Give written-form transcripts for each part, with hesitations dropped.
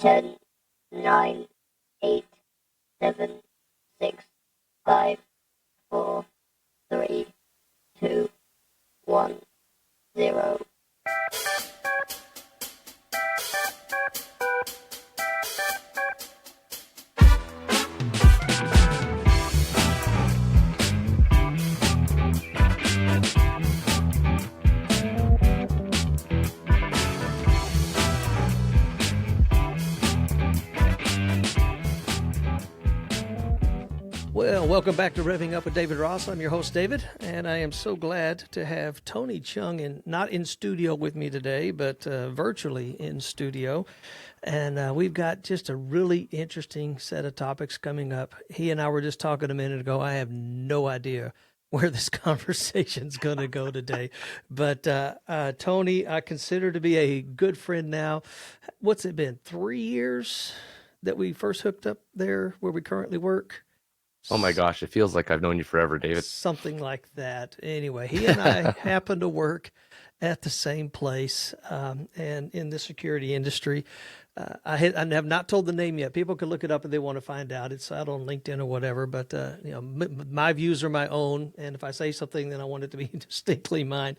10, 9, 8, 7, 6, 5, 4, 3, 2, 1, 0. Well, welcome back to Revving Up with David Ross. I'm your host, David, and I am so glad to have Tony Chung not in studio with me today, but virtually in studio. And we've got just a really interesting set of topics coming up. He and I were just talking a minute ago. I have no idea where this conversation's going to go today. But Tony, I consider to be a good friend now. What's it been, 3 years that we first hooked up there where we currently work? Oh my gosh, it feels like I've known you forever, David. Something like that. Anyway, he and I happen to work at the same place and in the security industry. I have not told the name yet. People can look it up if they want to find out. It's out on LinkedIn or whatever. But my views are my own, and if I say something, then I want it to be distinctly mine.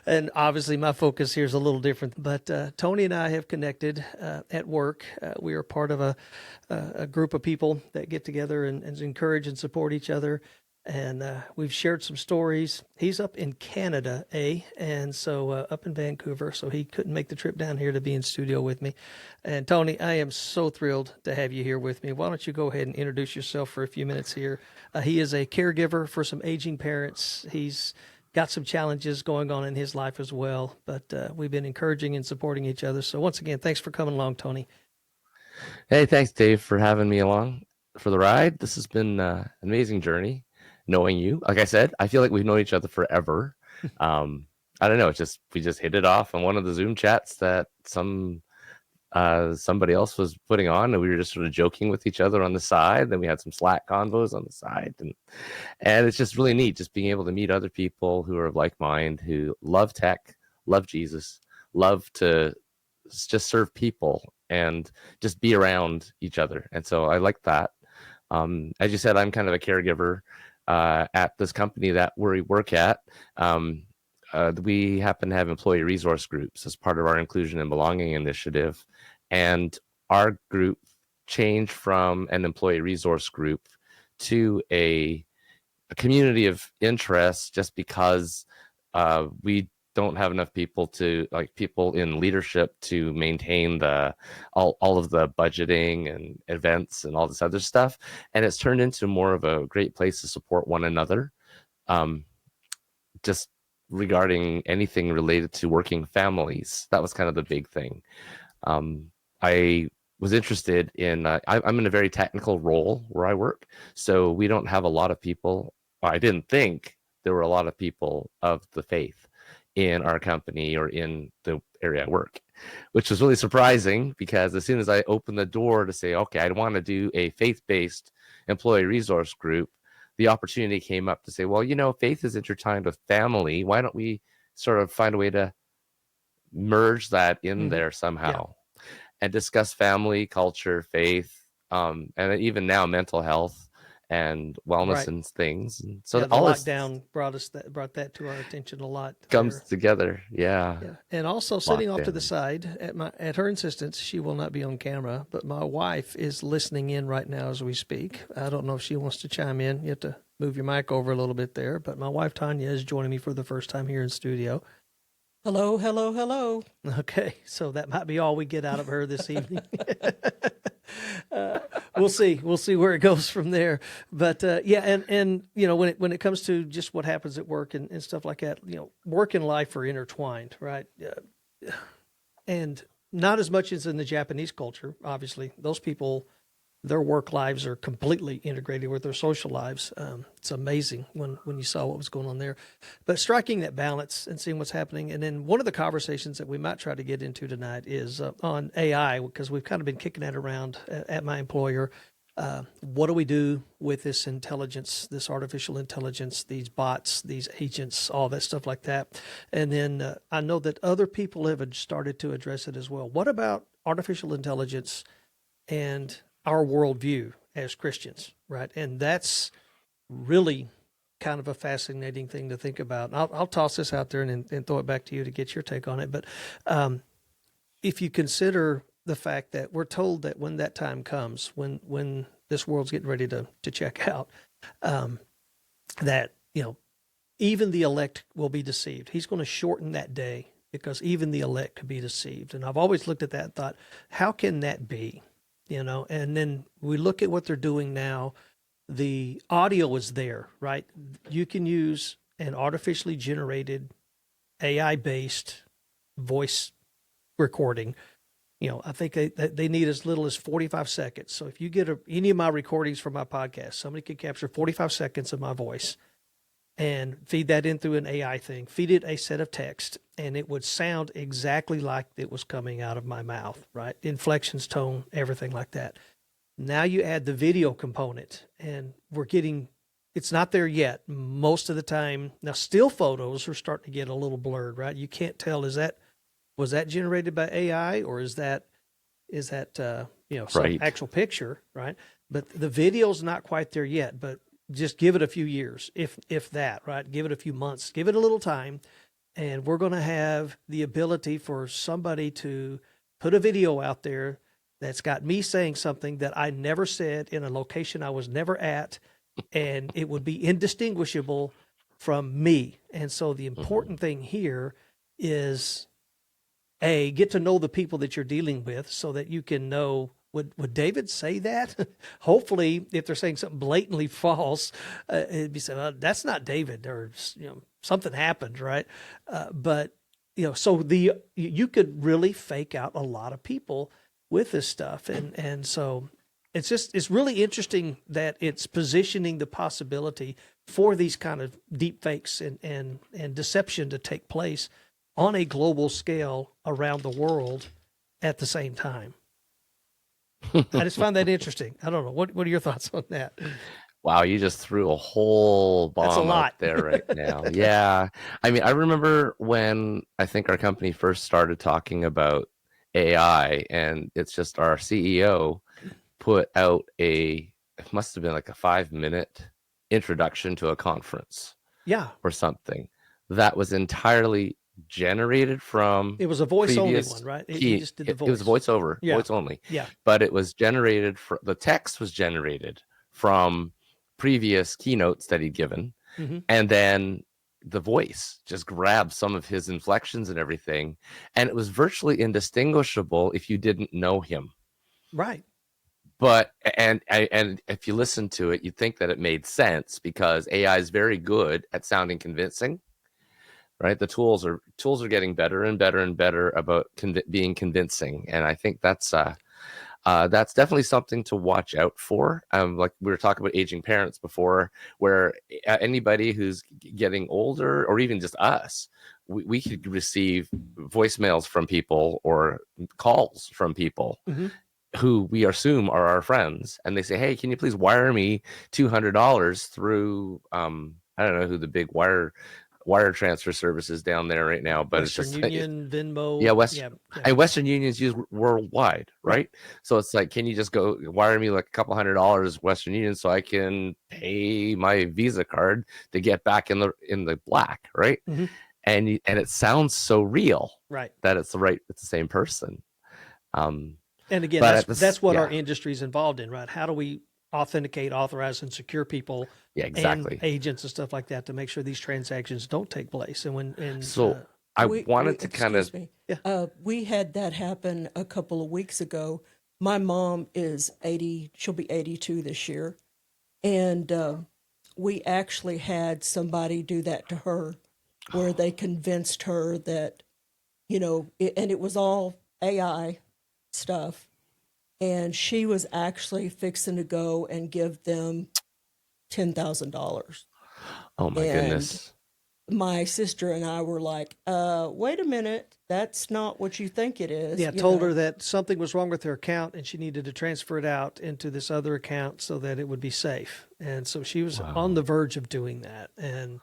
And obviously, my focus here is a little different. But Tony and I have connected at work. We are part of a group of people that get together and encourage and support each other. And we've shared some stories. He's up in Canada, and so up in Vancouver, so he couldn't make the trip down here to be in studio with me. And Tony, I am so thrilled to have you here with me. Why don't you go ahead and introduce yourself for a few minutes here? He is a caregiver for some aging parents. He's got some challenges going on in his life as well, but we've been encouraging and supporting each other. So once again, thanks for coming along, Tony. Hey, thanks, Dave, for having me along for the ride. This has been an amazing journey. Knowing you, like I said, I feel like we've known each other forever. I don't know. We just hit it off on one of the Zoom chats that somebody else was putting on, and we were just sort of joking with each other on the side. Then we had some Slack convos on the side, and it's just really neat, just being able to meet other people who are of like mind, who love tech, love Jesus, love to just serve people, and just be around each other. And so I like that. As you said, I'm kind of a caregiver at this company that we work at. We happen to have employee resource groups as part of our inclusion and belonging initiative. And our group changed from an employee resource group to a community of interest just because we don't have enough people in leadership to maintain all of the budgeting and events and all this other stuff. And it's turned into more of a great place to support one another, just regarding anything related to working families. That was kind of the big thing. I was interested in, I'm in a very technical role where I work. So we don't have a lot of people. I didn't think there were a lot of people of the faith in our company or in the area I work, which was really surprising because as soon as I opened the door to say, okay, I want to do a faith-based employee resource group, the opportunity came up to say, well, faith is intertwined with family. Why don't we sort of find a way to merge that in there somehow and discuss family, culture, faith, and even now mental health and wellness and things. And so the all lockdown brought that to our attention a lot. Comes together. Yeah. And also sitting off to the side at her insistence, she will not be on camera, but my wife is listening in right now as we speak. I don't know if she wants to chime in. You have to move your mic over a little bit there, but my wife Tanya is joining me for the first time here in studio. Hello, hello, hello. Okay, so that might be all we get out of her this evening. We'll see where it goes from there. But and when it comes to just what happens at work and stuff like that, work and life are intertwined, right? And not as much as in the Japanese culture. Obviously, those people, their work lives are completely integrated with their social lives. It's amazing when you saw what was going on there. But striking that balance and seeing what's happening. And then one of the conversations that we might try to get into tonight is on AI, because we've kind of been kicking that around at my employer. What do we do with this intelligence, this artificial intelligence, these bots, these agents, all that stuff like that? And then I know that other people have started to address it as well. What about artificial intelligence and our worldview as Christians, right? And that's really kind of a fascinating thing to think about. And I'll toss this out there and throw it back to you to get your take on it. But if you consider the fact that we're told that when that time comes, when this world's getting ready to check out, that, even the elect will be deceived. He's going to shorten that day because even the elect could be deceived. And I've always looked at that and thought, how can that be? And then we look at what they're doing now. The audio is there, right? You can use an artificially generated AI-based voice recording. I think they need as little as 45 seconds. So if you get any of my recordings from my podcast, somebody could capture 45 seconds of my voice and feed that in through an AI thing, feed it a set of text, and it would sound exactly like it was coming out of my mouth, right? Inflections, tone, everything like that. Now you add the video component, and it's not there yet most of the time. Now, still photos are starting to get a little blurred, right? You can't tell, was that generated by AI or is that some Right. actual picture, right? But the video's not quite there yet, but just give it a few years, if that, right? Give it a few months, give it a little time, and we're going to have the ability for somebody to put a video out there that's got me saying something that I never said in a location I was never at, and it would be indistinguishable from me. And so the important thing here is, get to know the people that you're dealing with so that you can know, would David say that? Hopefully, if they're saying something blatantly false, it'd be said, that's not David, or something happened, right? But so you could really fake out a lot of people with this stuff, and so it's really interesting that it's positioning the possibility for these kind of deep fakes and deception to take place on a global scale around the world at the same time. I just find that interesting. I don't know. What are your thoughts on that? Wow, you just threw a whole That's a bomb lot. out there right now. Yeah. I mean, I remember when I think our company first started talking about AI, and it's just our CEO put out it must have been like a 5-minute introduction to a conference Yeah. or something that was entirely generated from It was a voice only previous one, right? He just did the voice. It was voiceover, Yeah. voice only. Yeah. But it was generated the text was generated from previous keynotes that he'd given, and then the voice just grabbed some of his inflections and everything, and it was virtually indistinguishable if you didn't know him. Right. But and if you listen to it, you'd think that it made sense because AI is very good at sounding convincing. Right, the tools are getting better and better and better about being convincing, and I think that's definitely something to watch out for. Like we were talking about aging parents before, where anybody who's getting older, or even just us, we could receive voicemails from people or calls from people who we assume are our friends, and they say, "Hey, can you please wire me $200 through I don't know who the big wire transfer services down there right now, but Western it's just Union, Venmo. yeah, and Western Union's used worldwide, right? So it's like, can you just go wire me like a couple $100 Western Union so I can pay my Visa card to get back in the black, right? And it sounds so real, right, that it's the same person. And again, that's what our industry is involved in, right? How do we authenticate, authorize, and secure people, exactly, and agents and stuff like that to make sure these transactions don't take place? And so I wanted to kind of, we had that happen a couple of weeks ago. My mom is 80; she'll be 82 this year, and we actually had somebody do that to her, where they convinced her that, and it was all AI stuff. And she was actually fixing to go and give them $10,000. oh my goodness. My sister and I were like, wait a minute, that's not what you think it is. Yeah, told her that something was wrong with her account and she needed to transfer it out into this other account so that it would be safe. And so she was on the verge of doing that. And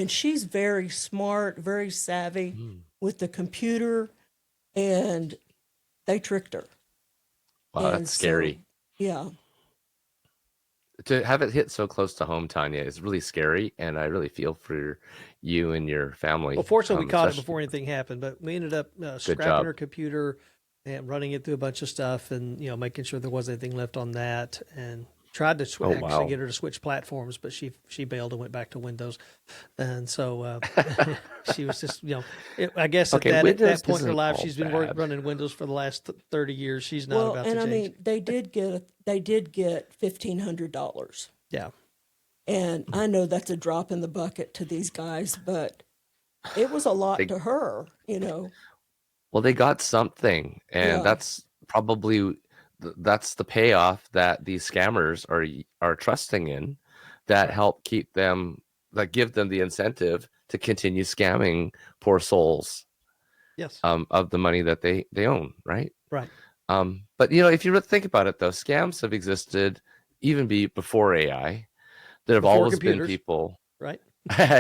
she's very smart, very savvy with the computer, and they tricked her. Wow, And that's so, scary. yeah. To have it hit so close to home, Tanya, is really scary, and I really feel for you and your Well, family. fortunately, we caught it Especially before anything happened, but we ended up good scrapping job. her computer and running it through a bunch of stuff, and making sure there wasn't anything left on that, and tried to Oh actually wow. get her to switch platforms, but she bailed and went back to Windows, and so she was just I guess Okay, at Windows that point in her isn't life, all she's been bad. running Windows for the last 30 years. She's not Well, about and to I change. mean, they did get $1,500. Yeah, And I know that's a drop in the bucket to these guys, but it was a lot They to her, you know. Well, they got something, and Yeah, that's probably that's the payoff that these scammers are trusting in, that right. help keep them, that give them the incentive to continue scamming poor souls Yes, of the money that they own, right? right. But if you really think about it, though, scams have existed even before AI. There have Before always been computers, people right,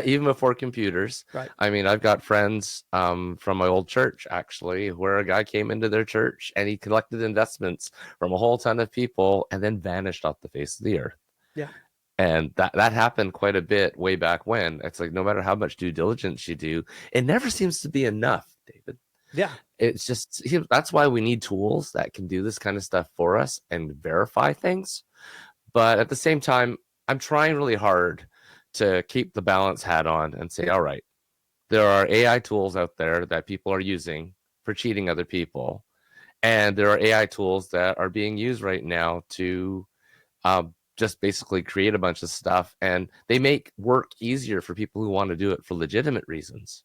even before computers. right. I mean, I've got friends from my old church, actually, where a guy came into their church and he collected investments from a whole ton of people and then vanished off the face of the earth. Yeah, And that happened quite a bit way back when. It's like no matter how much due diligence you do, it never seems to be enough, David. yeah. It's just that's why we need tools that can do this kind of stuff for us and verify things. But at the same time, I'm trying really hard to keep the balance hat on and say, all right, there are AI tools out there that people are using for cheating other people. And there are AI tools that are being used right now to just basically create a bunch of stuff. And they make work easier for people who want to do it for legitimate reasons.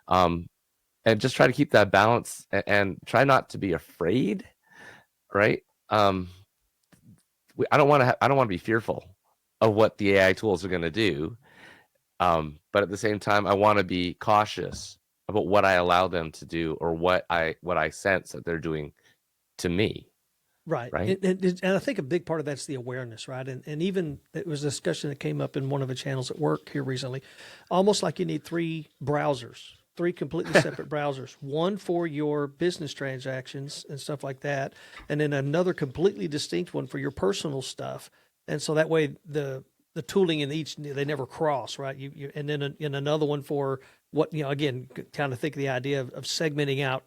Um, and just try to keep that balance and try not to be afraid, right? I don't want to. I don't want to be fearful of what the AI tools are going to do. But at the same time, I want to be cautious about what I allow them to do or what I sense that they're doing to me. Right. Right. And I think a big part of that's the awareness, right? And even it was a discussion that came up in one of the channels at work here recently, almost like you need three browsers, three completely separate browsers, one for your business transactions and stuff like that, and then another completely distinct one for your personal stuff. And so that way the tooling in each, they never cross, right? And then in another one for what, again, kind of think of the idea of segmenting out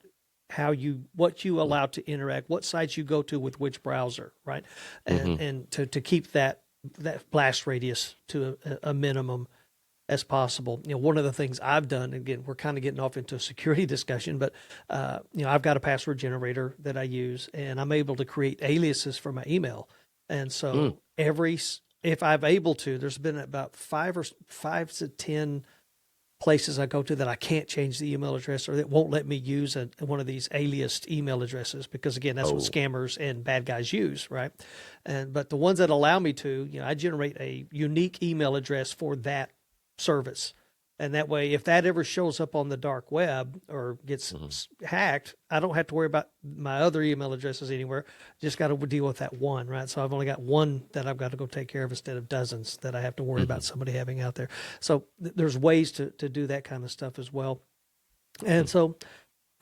what you allow to interact, what sites you go to with which browser, right? And Mm-hmm. to keep that blast radius to a minimum as possible. One of the things I've done, again, we're kind of getting off into a security discussion, but I've got a password generator that I use, and I'm able to create aliases for my email. And so if I'm able to, there's been about 5 to 10 places I go to that I can't change the email address, or that won't let me use one of these aliased email addresses, because again, that's what Oh. scammers and bad guys use, right? But the ones that allow me to, I generate a unique email address for that service. And that way, if that ever shows up on the dark web or gets hacked, I don't have to worry about my other email addresses anywhere. Just got to deal with that one, right? So I've only got one that I've got to go take care of instead of dozens that I have to worry about somebody having out there. So there's ways to do that kind of stuff as well. And so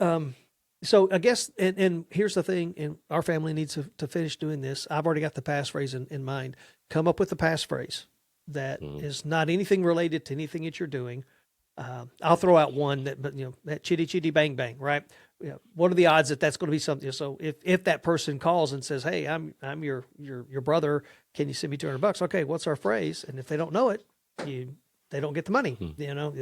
I guess, and here's the thing, and our family needs to finish doing this. I've already got the passphrase in mind. Come up with a passphrase that is not anything related to anything that you're doing. I'll throw out one that chitty chitty bang bang, right? What are the odds that that's going to be something? So if that person calls and says, "Hey, I'm your brother, can you send me $200?" Okay, what's our phrase? And if they don't know it, they don't get the money,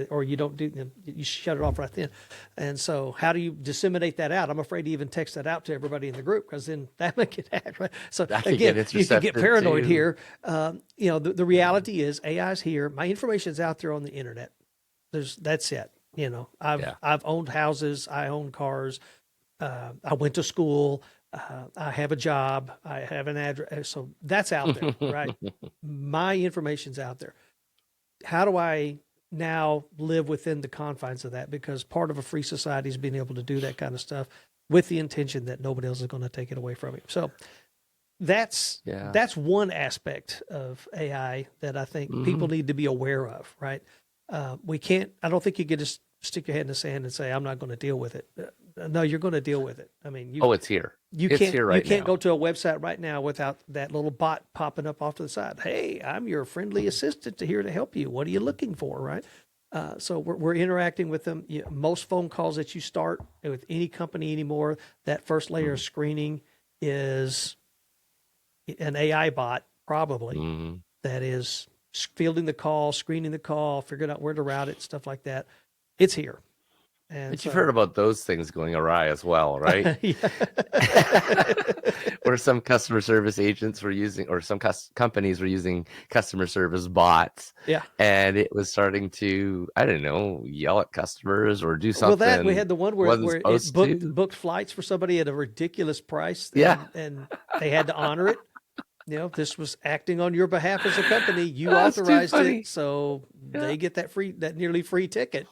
or you don't do, you shut it off right then. And so how do you disseminate that out? I'm afraid to even text that out to everybody in the group, because then that might get hacked, right? So That could again, get you can get intercepted paranoid too. here. The reality is AI's here. My information's out there on the internet. That's it. I've owned houses. I own cars. I went to school. I have a job. I have an address. So that's out there, right? My information's out there. How do I now live within the confines of that? Because part of a free society is being able to do that kind of stuff with the intention that nobody else is going to take it away from you. So that's one aspect of AI that I think people need to be aware of, right? I don't think you can just stick your head in the sand and say, I'm not going to deal with it. No, you're going to deal with it. I mean, Oh, it's here. You It's can't here you right can't now. go to a website right now without that little bot popping up off to the side. Hey, I'm your friendly assistant here to help you. What are you looking for, right? So we're interacting with them. Most phone calls that you start with any company anymore, that first layer of screening is an AI bot, probably, Mhm. that is fielding the call, screening the call, figuring out where to route it, stuff like that. It's here. And But you've so, heard about those things going awry as well, right? yeah. Where some customer service agents were using, or some companies were using customer service bots, Yeah. and it was starting to, I don't know, yell at customers or do Well, that we something had the one it where wasn't it supposed booked to. booked flights for somebody at a ridiculous price, Yeah, and they had to honor it. This was acting on your behalf as a company. You that's too authorized it, funny. so Yeah. they get that nearly free ticket.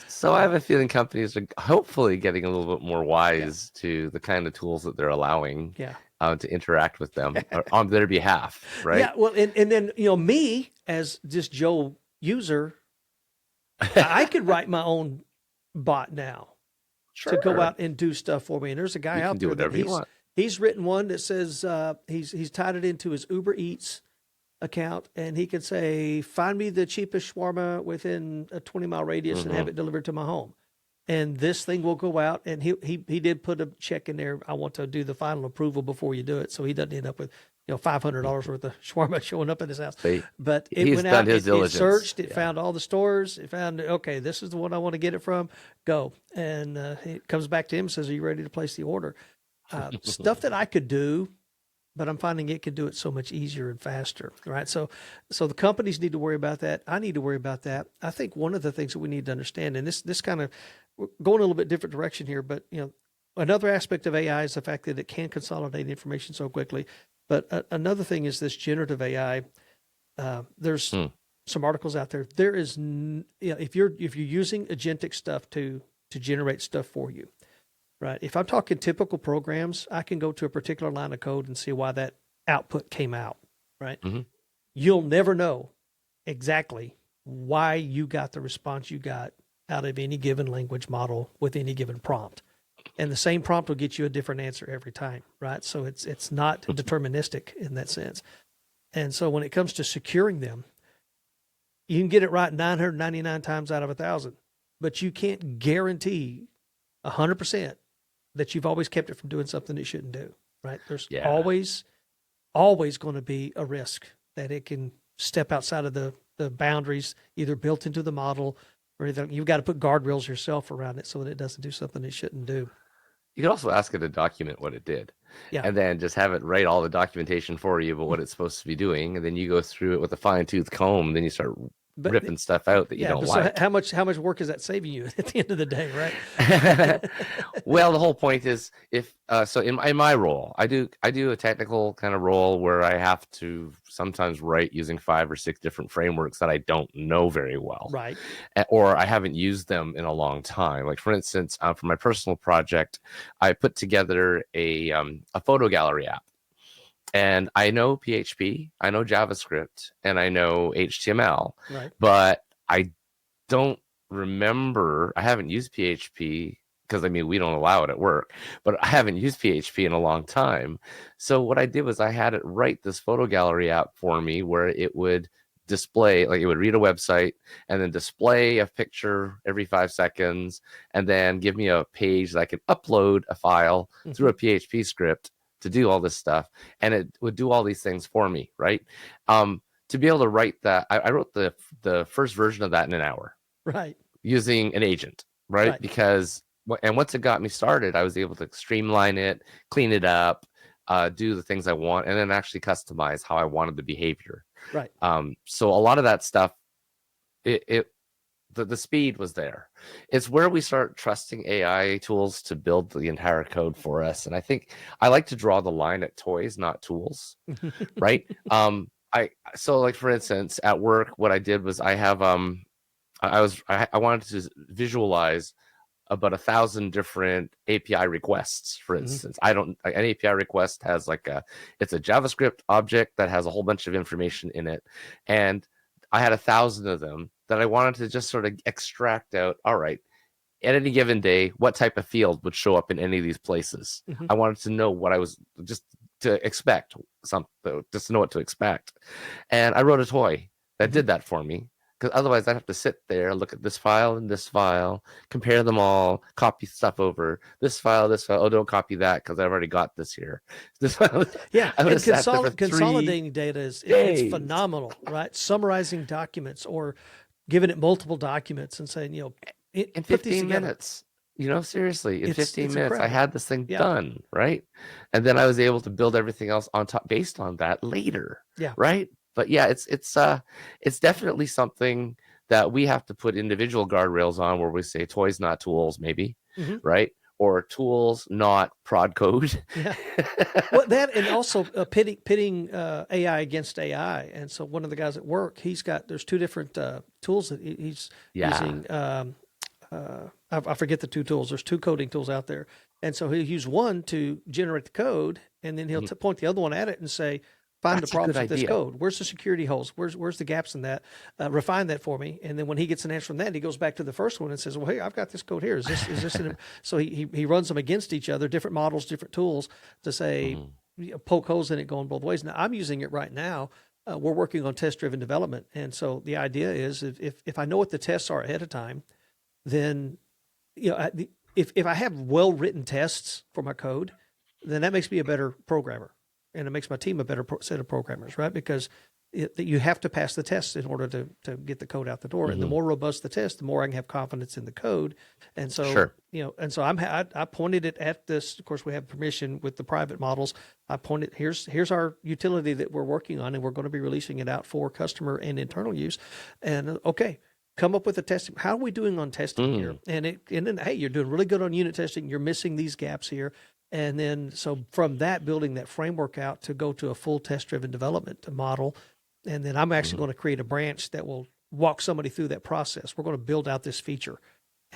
So I have a feeling companies are hopefully getting a little bit more Yeah, wise to the kind of tools that they're allowing yeah, to interact with them on their behalf, right? yeah. Well, and then me as just Joe user, I could write my own bot now to go Sure, out and do stuff for me. And there's a guy you can out do there that whatever you want. he's written one that says he's tied it into his Uber Eats account, and he could say, find me the cheapest shawarma within a 20-mile radius and have Hmm. it delivered to my home. And this thing will go out, and he did put a check in there. I want to do the final approval before you do it, so he doesn't end up with $500 worth of shawarma showing up at his house. So But it he's went done out, his it diligence. searched, it Yeah. found all the stores, it found, okay, this is the one I want to get it from. Go, and it comes back to him and says, "Are you ready to place the order?" Stuff that I could do, but I'm finding it can do it so much easier and faster, right? So the companies need to worry about that. I need to worry about that. I think one of the things that we need to understand, and this kind of, we're going a little bit different direction here, but another aspect of AI is the fact that it can consolidate information so quickly. But another thing is this generative AI. There's Hmm. some articles out there. There is, if you're using agentic stuff to generate stuff for you, right? If I'm talking typical programs, I can go to a particular line of code and see why that output came out, right? Mhm. You'll never know exactly why you got the response you got out of any given language model with any given prompt. And the same prompt will get you a different answer every time, right? So it's not deterministic in that sense. And so when it comes to securing them, you can get it right 999 times out of 1,000, but you can't guarantee 100% that you've always kept it from doing something it shouldn't do, right? There's Yeah. always going to be a risk that it can step outside of the boundaries either built into the model or either you've got to put guardrails yourself around it so that it doesn't do something it shouldn't do. You could also ask it to document what it did, Yeah. and then just have it write all the documentation for you about what it's supposed to be doing, and then you go through it with a fine-tooth comb, and then you start But ripping stuff out that you yeah, don't but like. so how much work is that saving you at the end of the day, right? Well, the whole point is if so in my role, I do a technical kind of role where I have to sometimes write using 5 or 6 different frameworks that I don't know very well, Right. or I haven't used them in a long time. Like for instance, for my personal project, I put together a photo gallery app. And I know PHP, I know JavaScript, and I know HTML, Right. but I don't remember. I haven't used PHP because we don't allow it at work, but I haven't used PHP in a long time. So what I did was I had it write this photo gallery app for me where it would display, like it would read a website and then display a picture every 5 seconds and then give me a page that I could upload a file through a PHP script to do all this stuff, and it would do all these things for me, right? To be able to write that, I wrote the first version of that in an hour, Right. using an agent, right? Right. Because and once it got me started, I was able to streamline it, clean it up, do the things I want, and then actually customize how I wanted the behavior. Right. So a lot of that stuff, the speed was there. It's where we start trusting AI tools to build the entire code for us. And I think I like to draw the line at toys, not tools, right? So like for instance, at work, what I did was I have I wanted to visualize about 1,000 different API requests. For instance, an API request has it's a JavaScript object that has a whole bunch of information in it, and I had 1,000 of them that I wanted to just sort of extract out. All right, at any given day, what type of field would show up in any of these places. Mhm. I wanted to know what I was just to expect something, just to know what to expect. And I wrote a toy that Mhm. did that for me. Because otherwise, I'd have to sit there, look at this file and this file, compare them all, copy stuff over this file, this file. Oh, don't copy that because I've already got this here. This file, Yeah, I would and have sat there for 3 consolidating data it's days. phenomenal, right? Summarizing documents or giving it multiple documents and saying, In put these 15 together. minutes. Seriously, in 15 It's minutes, I incredible. had this thing Yeah. done, right? And then I was able to build everything else on top based on that later, Yeah. right? But yeah, it's definitely something that we have to put individual guardrails on, where we say toys, not tools, maybe, Mhm. right? Or tools, not prod code. Yeah. Well, that and also pitting AI against AI. And so one of the guys at work, there's 2 different tools that he's Yeah. using. I forget the 2 tools. There's 2 coding tools out there. And so he'll use one to generate the code, and then he'll point the other one at it and say, find That's the a problems good with this idea. code. Where's the security holes? Where's the gaps in that? Refine that for me. And then when he gets an answer from that, he goes back to the first one and says, well, hey, I've got this code here. Is this so he runs them against each other, different models, different tools to say, poke holes in it going both ways. Now I'm using it right now. We're working on test-driven development. And so the idea is if I know what the tests are ahead of time, then if I have well-written tests for my code, then that makes me a better programmer, and it makes my team a better set of programmers, right? Because you have to pass the tests in order to get the code out the door. And the more robust the test, the more I can have confidence in the code. And so, Sure. and so I pointed it at this. Of course, we have permission with the private models. I pointed, here's our utility that we're working on, and we're going to be releasing it out for customer and internal use. And okay, come up with a testing. How are we doing on testing here? And then, hey, you're doing really good on unit testing. You're missing these gaps here. And then, so from that, building that framework out to go to a full test-driven development model. And then I'm actually going to create a branch that will walk somebody through that process. We're going to build out this feature,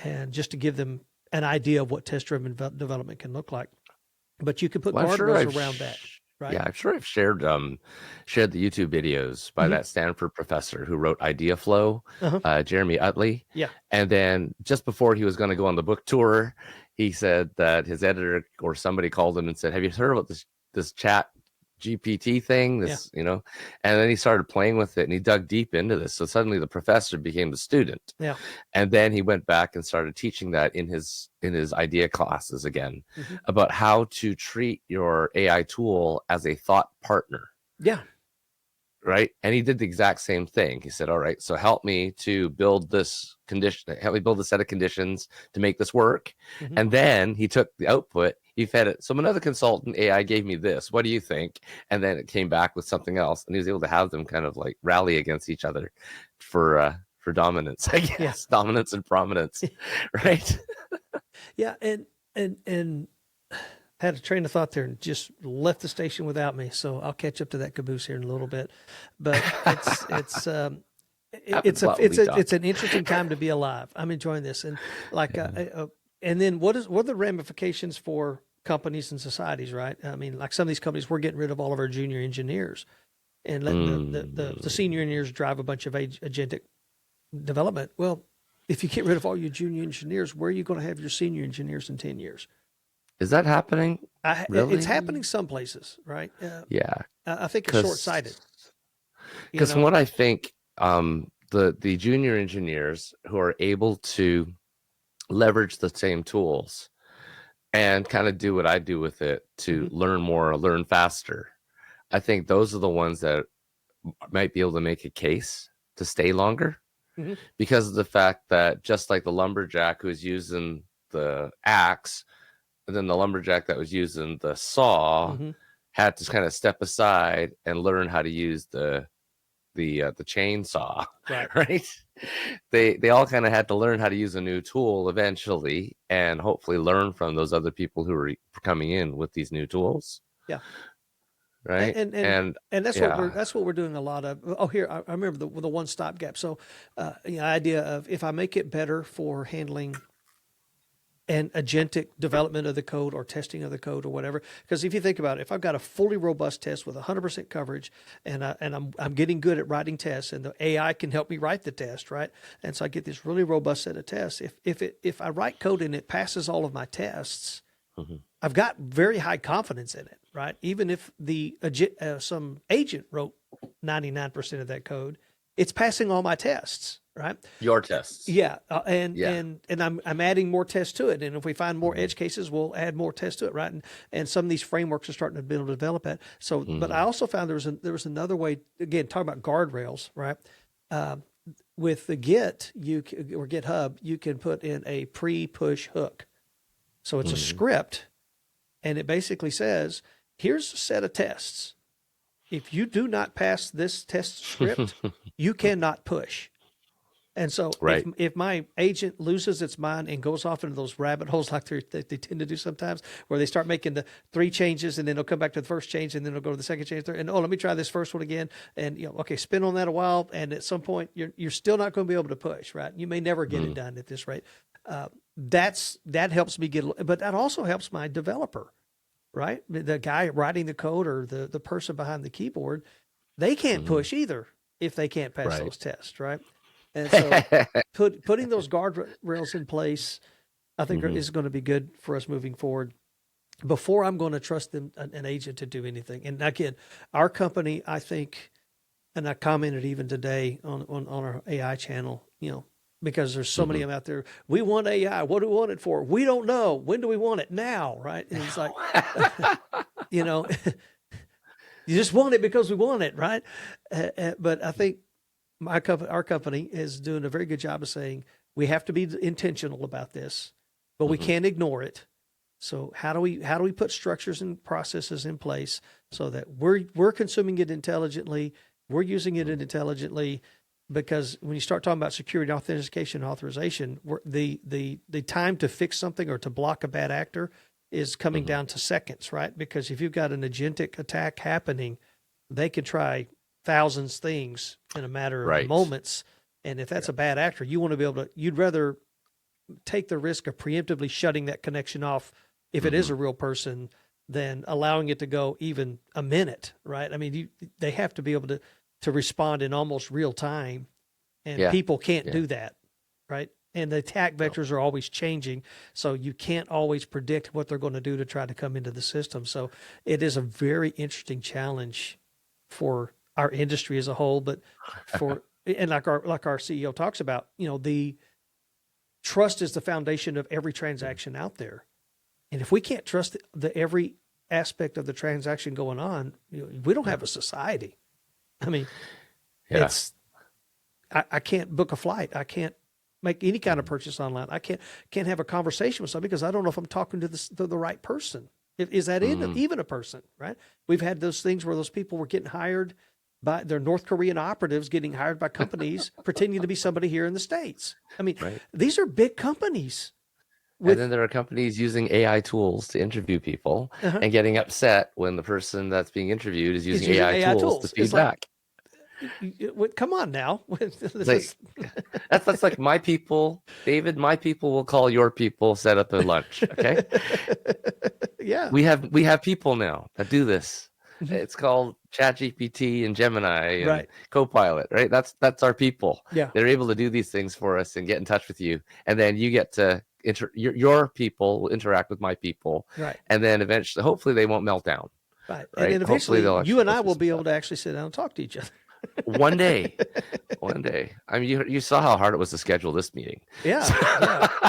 and just to give them an idea of what test-driven development can look like. But you can put guardrails around that. Right? Yeah, I'm sure I've shared the YouTube videos by that Stanford professor who wrote Idea Flow, Jeremy Utley. Yeah. And then just before he was going to go on the book tour, he said that his editor or somebody called him and said, "Have you heard about this chat GPT thing?" And then he started playing with it and he dug deep into this. So suddenly the professor became the student. Yeah. And then he went back and started teaching that in his idea classes again about how to treat your AI tool as a thought partner. Yeah. Right. And he did the exact same thing. He said, all right, so help me to build this condition, help me build a set of conditions to make this work. And then he took the output, he fed it. So another consultant AI gave me this. What do you think? And then it came back with something else. And he was able to have them kind of like rally against each other for dominance, I guess. Yeah. Dominance and prominence. Right. Yeah. And had a train of thought there and just left the station without me. So I'll catch up to that caboose here in a little bit. But it's an interesting time to be alive. I'm enjoying this, and and then what are the ramifications for companies and societies, right? I mean, like some of these companies, we're getting rid of all of our junior engineers, and letting the senior engineers drive a bunch of agentic development. Well, if you get rid of all your junior engineers, where are you going to have your senior engineers in 10 years? Is that happening? Really? It's happening some places, right? Yeah. I think it's short-sighted. Because from what I think, the junior engineers who are able to leverage the same tools and kind of do what I do with it to learn more, learn faster, I think those are the ones that might be able to make a case to stay longer because of the fact that just like the lumberjack who's using the axe, and then the lumberjack that was using the saw had to kind of step aside and learn how to use the chainsaw. Right. They all kind of had to learn how to use a new tool eventually, and hopefully learn from those other people who are coming in with these new tools. Yeah. Right. And that's what we're doing a lot of. Oh, here I remember the one stop gap. So, the idea of if I make it better for handling and agentic development of the code or testing of the code or whatever. Because if you think about it, if I've got a fully robust test with 100% coverage, and I'm getting good at writing tests, and the AI can help me write the test, right? And so I get this really robust set of tests. If I write code and it passes all of my tests, I've got very high confidence in it, right? Even if some agent wrote 99% of that code, it's passing all my tests, right? Your tests. Yeah, and I'm adding more tests to it, and if we find more edge cases, we'll add more tests to it, right? And some of these frameworks are starting to be able to develop that. So, but I also found there was another way. Again, talking about guardrails, right? With the Git or GitHub, you can put in a pre-push hook. So it's a script, and it basically says, "Here's a set of tests. If you do not pass this test script, you cannot push." And so if my agent loses its mind and goes off into those rabbit holes like they tend to do sometimes, where they start making the 3 changes and then they'll come back to the first change and then they'll go to the second change, and let me try this first one again, and spin on that a while, and at some point you're still not going to be able to push, right? You may never get it done at this rate. That helps me but that also helps my developer, right? The guy writing the code or the person behind the keyboard, they can't push either if they can't pass those tests, right? And so putting those guardrails in place, I think is going to be good for us moving forward. Before I'm going to trust an agent to do anything. And again, our company, I think, and I commented even today on our AI channel, because there's so many of them out there. We want AI. What do we want it for? We don't know. When do we want it? Now, right? And it's like, you just want it because we want it, right? But I think our company is doing a very good job of saying we have to be intentional about this, but we can't ignore it. So how do we put structures and processes in place so that we're consuming it intelligently, we're using it intelligently? Because when you start talking about security, authentication, and authorization, the time to fix something or to block a bad actor is coming down to seconds, right? Because if you've got an agentic attack happening, they could try thousands things in a matter of moments. And if that's a bad actor, you want to be able to, you'd rather take the risk of preemptively shutting that connection off if it is a real person than allowing it to go even a minute, right? I mean, they have to be able to respond in almost real time, and people can't do that, right? And the attack vectors are always changing, so you can't always predict what they're going to do to try to come into the system. So it is a very interesting challenge for our industry as a whole, but and like our CEO talks about, the trust is the foundation of every transaction out there. And if we can't trust every aspect of the transaction going on, we don't have a society. I mean, I can't book a flight. I can't make any kind of purchase online. I can't have a conversation with somebody because I don't know if I'm talking to the right person. Is that even a person, right? We've had those things where those people were getting hired by their North Korean operatives, getting hired by companies pretending to be somebody here in the States. I mean, these are big companies. And then there are companies using AI tools to interview people and getting upset when the person that's being interviewed is using AI tools to feed back. Come on now. That's like my people, David, my people will call your people, set up a lunch. Okay. Yeah. We have people now that do this. It's called ChatGPT and Gemini and Copilot, right? That's our people. Yeah. They're able to do these things for us and get in touch with you. And then you get to your people will interact with my people. Right. And then eventually, hopefully they won't melt down. Right. And then eventually you and I will be able to actually sit down and talk to each other. One day. I mean, you saw how hard it was to schedule this meeting. Yeah.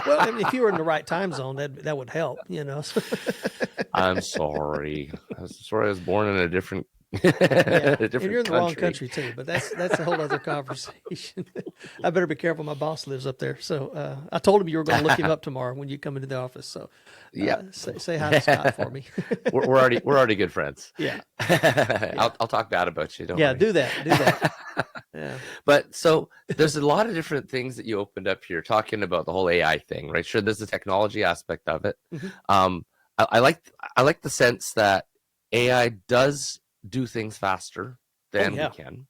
Well, I mean, if you were in the right time zone, that would help, I'm sorry. I was born in a different and you're in the wrong country too, but that's a whole other conversation. I better be careful. My boss lives up there, so I told him you were going to look him up tomorrow when you come into the office. So say hi to Scott for me. we're already good friends. Yeah. I'll talk bad about you. Don't worry. Do that. Yeah. But so there's a lot of different things that you opened up here, talking about the whole AI thing, right? Sure, there's the technology aspect of it. I like the sense that AI does do things faster than we can.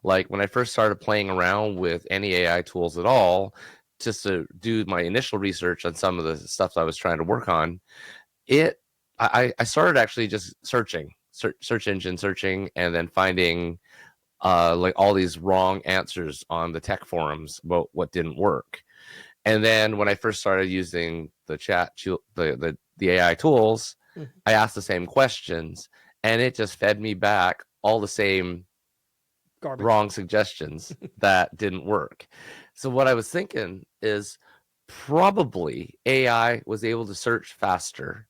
Like when I first started playing around with any AI tools at all, just to do my initial research on some of the stuff I was trying to work on, I started actually just search engine searching, and then finding like all these wrong answers on the tech forums about what didn't work. And then when I first started using the the AI tools, I asked the same questions, and it just fed me back all the same Garbage. wrong suggestions that didn't work. So what I was thinking is probably AI was able to search faster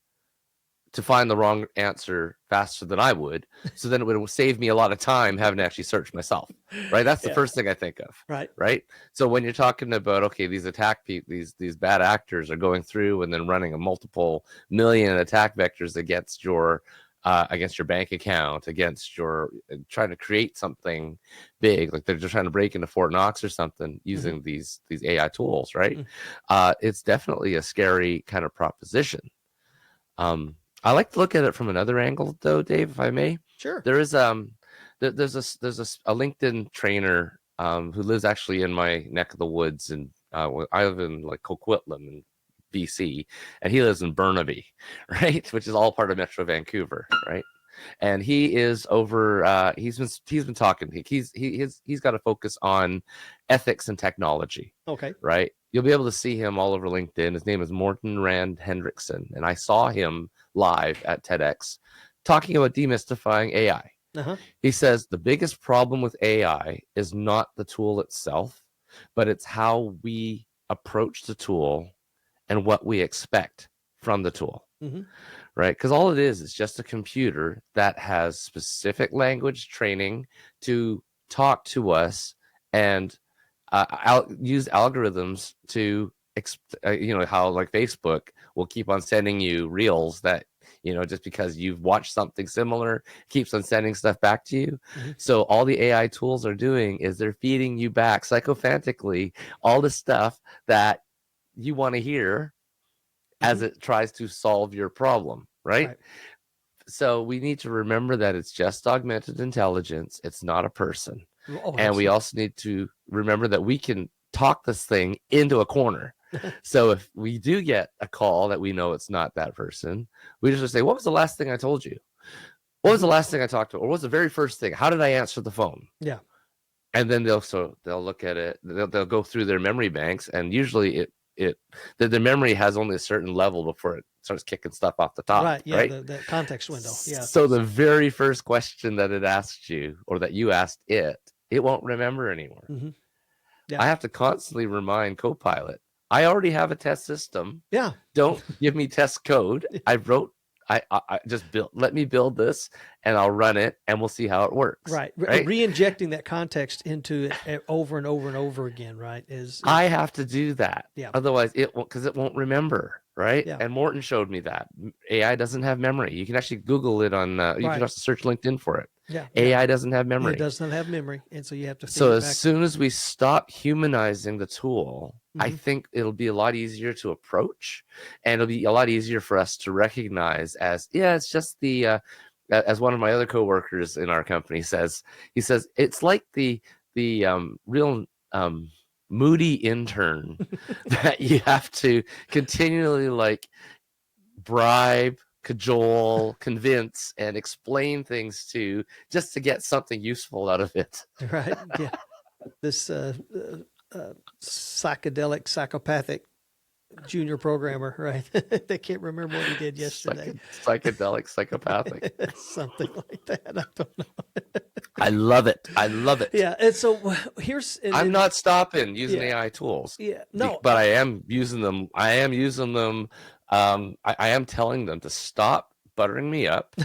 to find the wrong answer faster than I would. So then it would save me a lot of time having to actually search myself. Right. That's the first thing I think of. Right. Right. So when you're talking about, okay, these attack people, these bad actors are going through and then running a multiple million attack vectors against your bank account, against your trying to create something big, like they're just trying to break into Fort Knox or something using these AI tools, right? It's definitely a scary kind of proposition. I like to look at it from another angle, though, Dave, if I may. Sure. There is there's a LinkedIn trainer who lives actually in my neck of the woods, and I live in like Coquitlam in BC, and he lives in Burnaby, right, which is all part of Metro Vancouver, right? And he is over. He's been talking. He's got to focus on ethics and technology. Okay. Right. You'll be able to see him all over LinkedIn. His name is Morten Rand Hendrickson, and I saw him live at TEDx talking about demystifying AI. He says the biggest problem with AI is not the tool itself, but it's how we approach the tool and what we expect from the tool. Right? Because all it is just a computer that has specific language training to talk to us and use algorithms to, how like Facebook will keep on sending you reels that, just because you've watched something similar, keeps on sending stuff back to you. So all the AI tools are doing is they're feeding you back psychophantically all the stuff that you want to hear as it tries to solve your problem, right? So we need to remember that it's just augmented intelligence. It's not a person. And we also need to remember that we can talk this thing into a corner. So if we do get a call that we know it's not that person, we just say, what was the last thing I told you? What was the last thing I talked to? Or what was the very first thing? How did I answer the phone? Yeah. And then they'll look at it. They'll go through their memory banks, and usually the memory has only a certain level before it starts kicking stuff off the top. Right. Yeah. Right? The context window. Yeah. So the very first question that it asked you, or that you asked it won't remember anymore. Yeah. I have to constantly remind Copilot, I already have a test system. Yeah. Don't give me test code. I just let me build this, and I'll run it, and we'll see how it works. Right. Re-injecting that context into it over and over and over again, right? I have to do that. Yeah. Otherwise it won't remember. Right. Yeah. And Morton showed me that AI doesn't have memory. You can actually Google it on, you can just search LinkedIn for it. Yeah. AI doesn't have memory. It does not have memory. And so you have to. So as soon as we stop humanizing the tool, I think it'll be a lot easier to approach, and it'll be a lot easier for us to recognize as, it's just as one of my other coworkers in our company says, it's like the real, moody intern that you have to continually like bribe, cajole, convince, and explain things to, just to get something useful out of it. Right. Yeah. This psychopathic junior programmer, right? They can't remember what he did yesterday. Psychedelic, psychopathic. Something like that. I don't know. I love it. Yeah. And so I'm not stopping using AI tools. Yeah. No. But I am using them. I am telling them to stop buttering me up.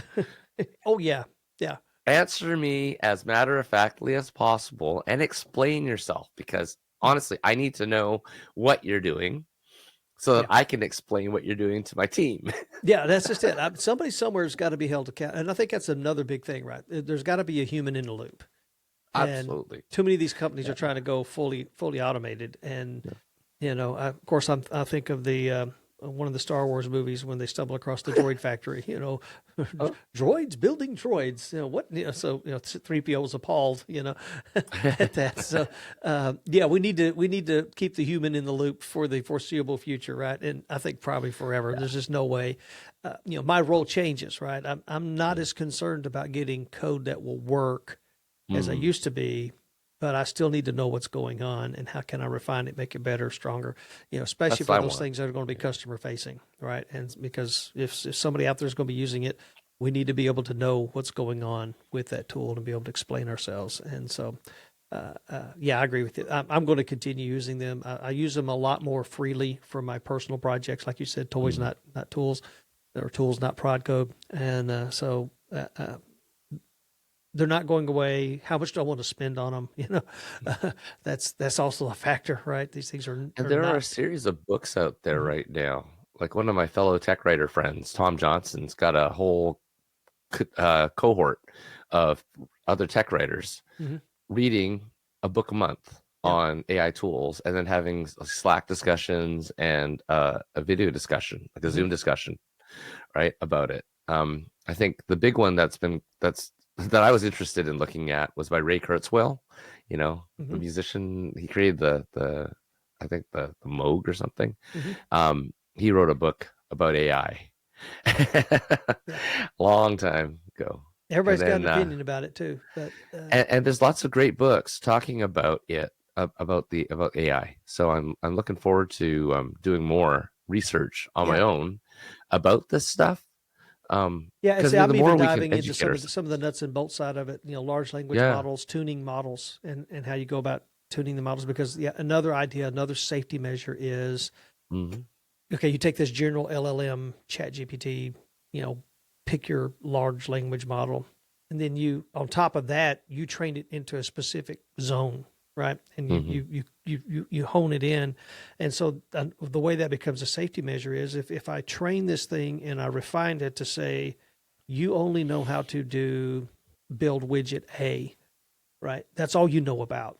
Oh, yeah. Yeah. Answer me as matter-of-factly as possible and explain yourself, because honestly, I need to know what you're doing so that I can explain what you're doing to my team. Yeah, that's just it. Somebody somewhere has got to be held accountable. And I think that's another big thing, right? There's got to be a human in the loop. Absolutely. And too many of these companies are trying to go fully automated. And, of course, I think of the one of the Star Wars movies when they stumble across the droid factory. Oh. Droids building droids. What? So 3PO was appalled. At that. So yeah, we need to keep the human in the loop for the foreseeable future, right? And I think probably forever. There's just no way. My role changes, right? I'm not as concerned about getting code that will work as I used to be, but I still need to know what's going on and how can I refine it, make it better, stronger, especially That's for what I those want. things that are going to be customer facing, right? And because if somebody out there is going to be using it, we need to be able to know what's going on with that tool and be able to explain ourselves. And so, yeah, I agree with you. I'm going to continue using them. I use them a lot more freely for my personal projects. Like you said, toys, not tools, or tools, not prod code. And so they're not going away. How much do I want to spend on them? That's also a factor, right? These things are And there are a not. series of books out there right now. Like one of my fellow tech writer friends, Tom Johnson's got a whole cohort of other tech writers Mhm. reading a book a month Yeah. on AI tools, and then having Slack discussions and a video discussion, like a Zoom discussion, right, about it. I think the big one that I was interested in looking at was by Ray Kurzweil, the musician. He created the I think the Moog or something. He wrote a book about AI long time ago. Everybody's got And an then, opinion about it too, but and there's lots of great books talking about it, about AI. So I'm looking forward to doing more research on my own about this stuff. yeah, and Because see, I'm the even more we can diving into educate ourselves. some of the nuts and bolts side of it. Large language Yeah. models, tuning models, and how you go about tuning the models. Because another idea, another safety measure is okay. You take this general LLM, ChatGPT, pick your large language model, and then on top of that, you train it into a specific zone, right? And you hone it in. And so the way that becomes a safety measure is if I train this thing and I refined it to say, you only know how to build widget A, right? That's all you know about.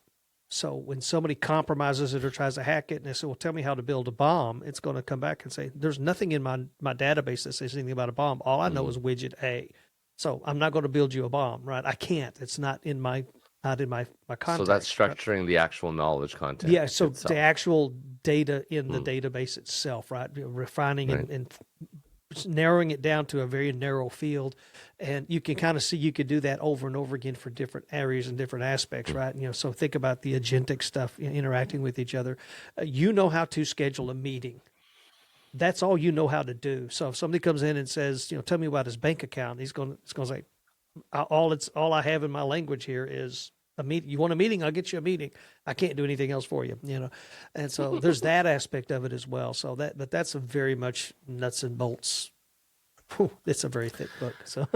So when somebody compromises it or tries to hack it and they say, well, tell me how to build a bomb, it's going to come back and say, there's nothing in my database that says anything about a bomb. All I know is widget A. So I'm not going to build you a bomb, right? I can't. It's not in my context. So that's right? structuring the actual knowledge content. Yeah. So itself. the actual data in the database itself, right? Refining Right. and narrowing it down to a very narrow field, and you can kind of see you could do that over and over again for different areas and different aspects, right? So think about the agentic stuff, interacting with each other. You know how to schedule a meeting. That's all you know how to do. So if somebody comes in and says, tell me about his bank account, it's going to say, all I have in my language here is a meeting. You want a meeting? I'll get you a meeting. I can't do anything else for you, And so there's that aspect of it as well. So but that's a very much nuts and bolts. Whew, it's a very thick book. So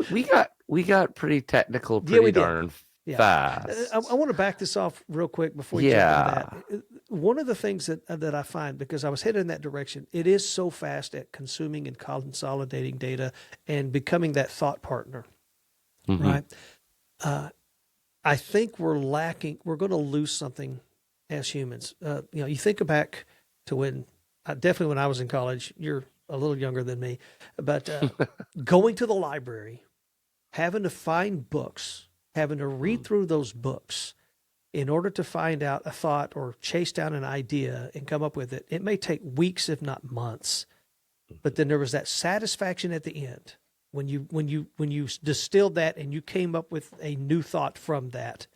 we got pretty technical, Yeah, we pretty did. darn Yeah. fast. I want to back this off real quick before you jump into that. One of the things that I find, because I was headed in that direction, it is so fast at consuming and consolidating data and becoming that thought partner, right? I think we're lacking. We're going to lose something as humans. You think back to definitely when I was in college. You're a little younger than me, but going to the library, having to find books, having to read through those books in order to find out a thought or chase down an idea and come up with it. It may take weeks, if not months, but then there was that satisfaction at the end when you distilled that and you came up with a new thought from that.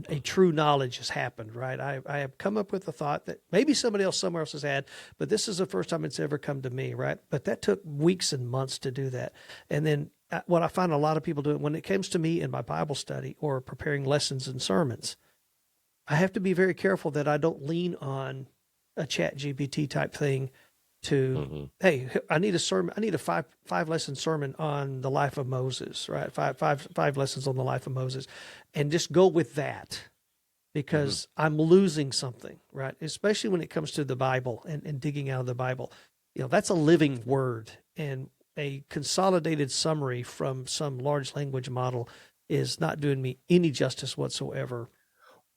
A true knowledge has happened, right? I have come up with a thought that maybe somebody else somewhere else has had, but this is the first time it's ever come to me, right? But that took weeks and months to do that. And then what I find a lot of people doing when it comes to me in my Bible study or preparing lessons and sermons, I have to be very careful that I don't lean on a ChatGPT type thing to, hey, I need a sermon. I need a five lesson sermon on the life of Moses, right? Five lessons on the life of Moses, and just go with that because I'm losing something, right? Especially when it comes to the Bible and digging out of the Bible. That's a living word, and a consolidated summary from some large language model is not doing me any justice whatsoever.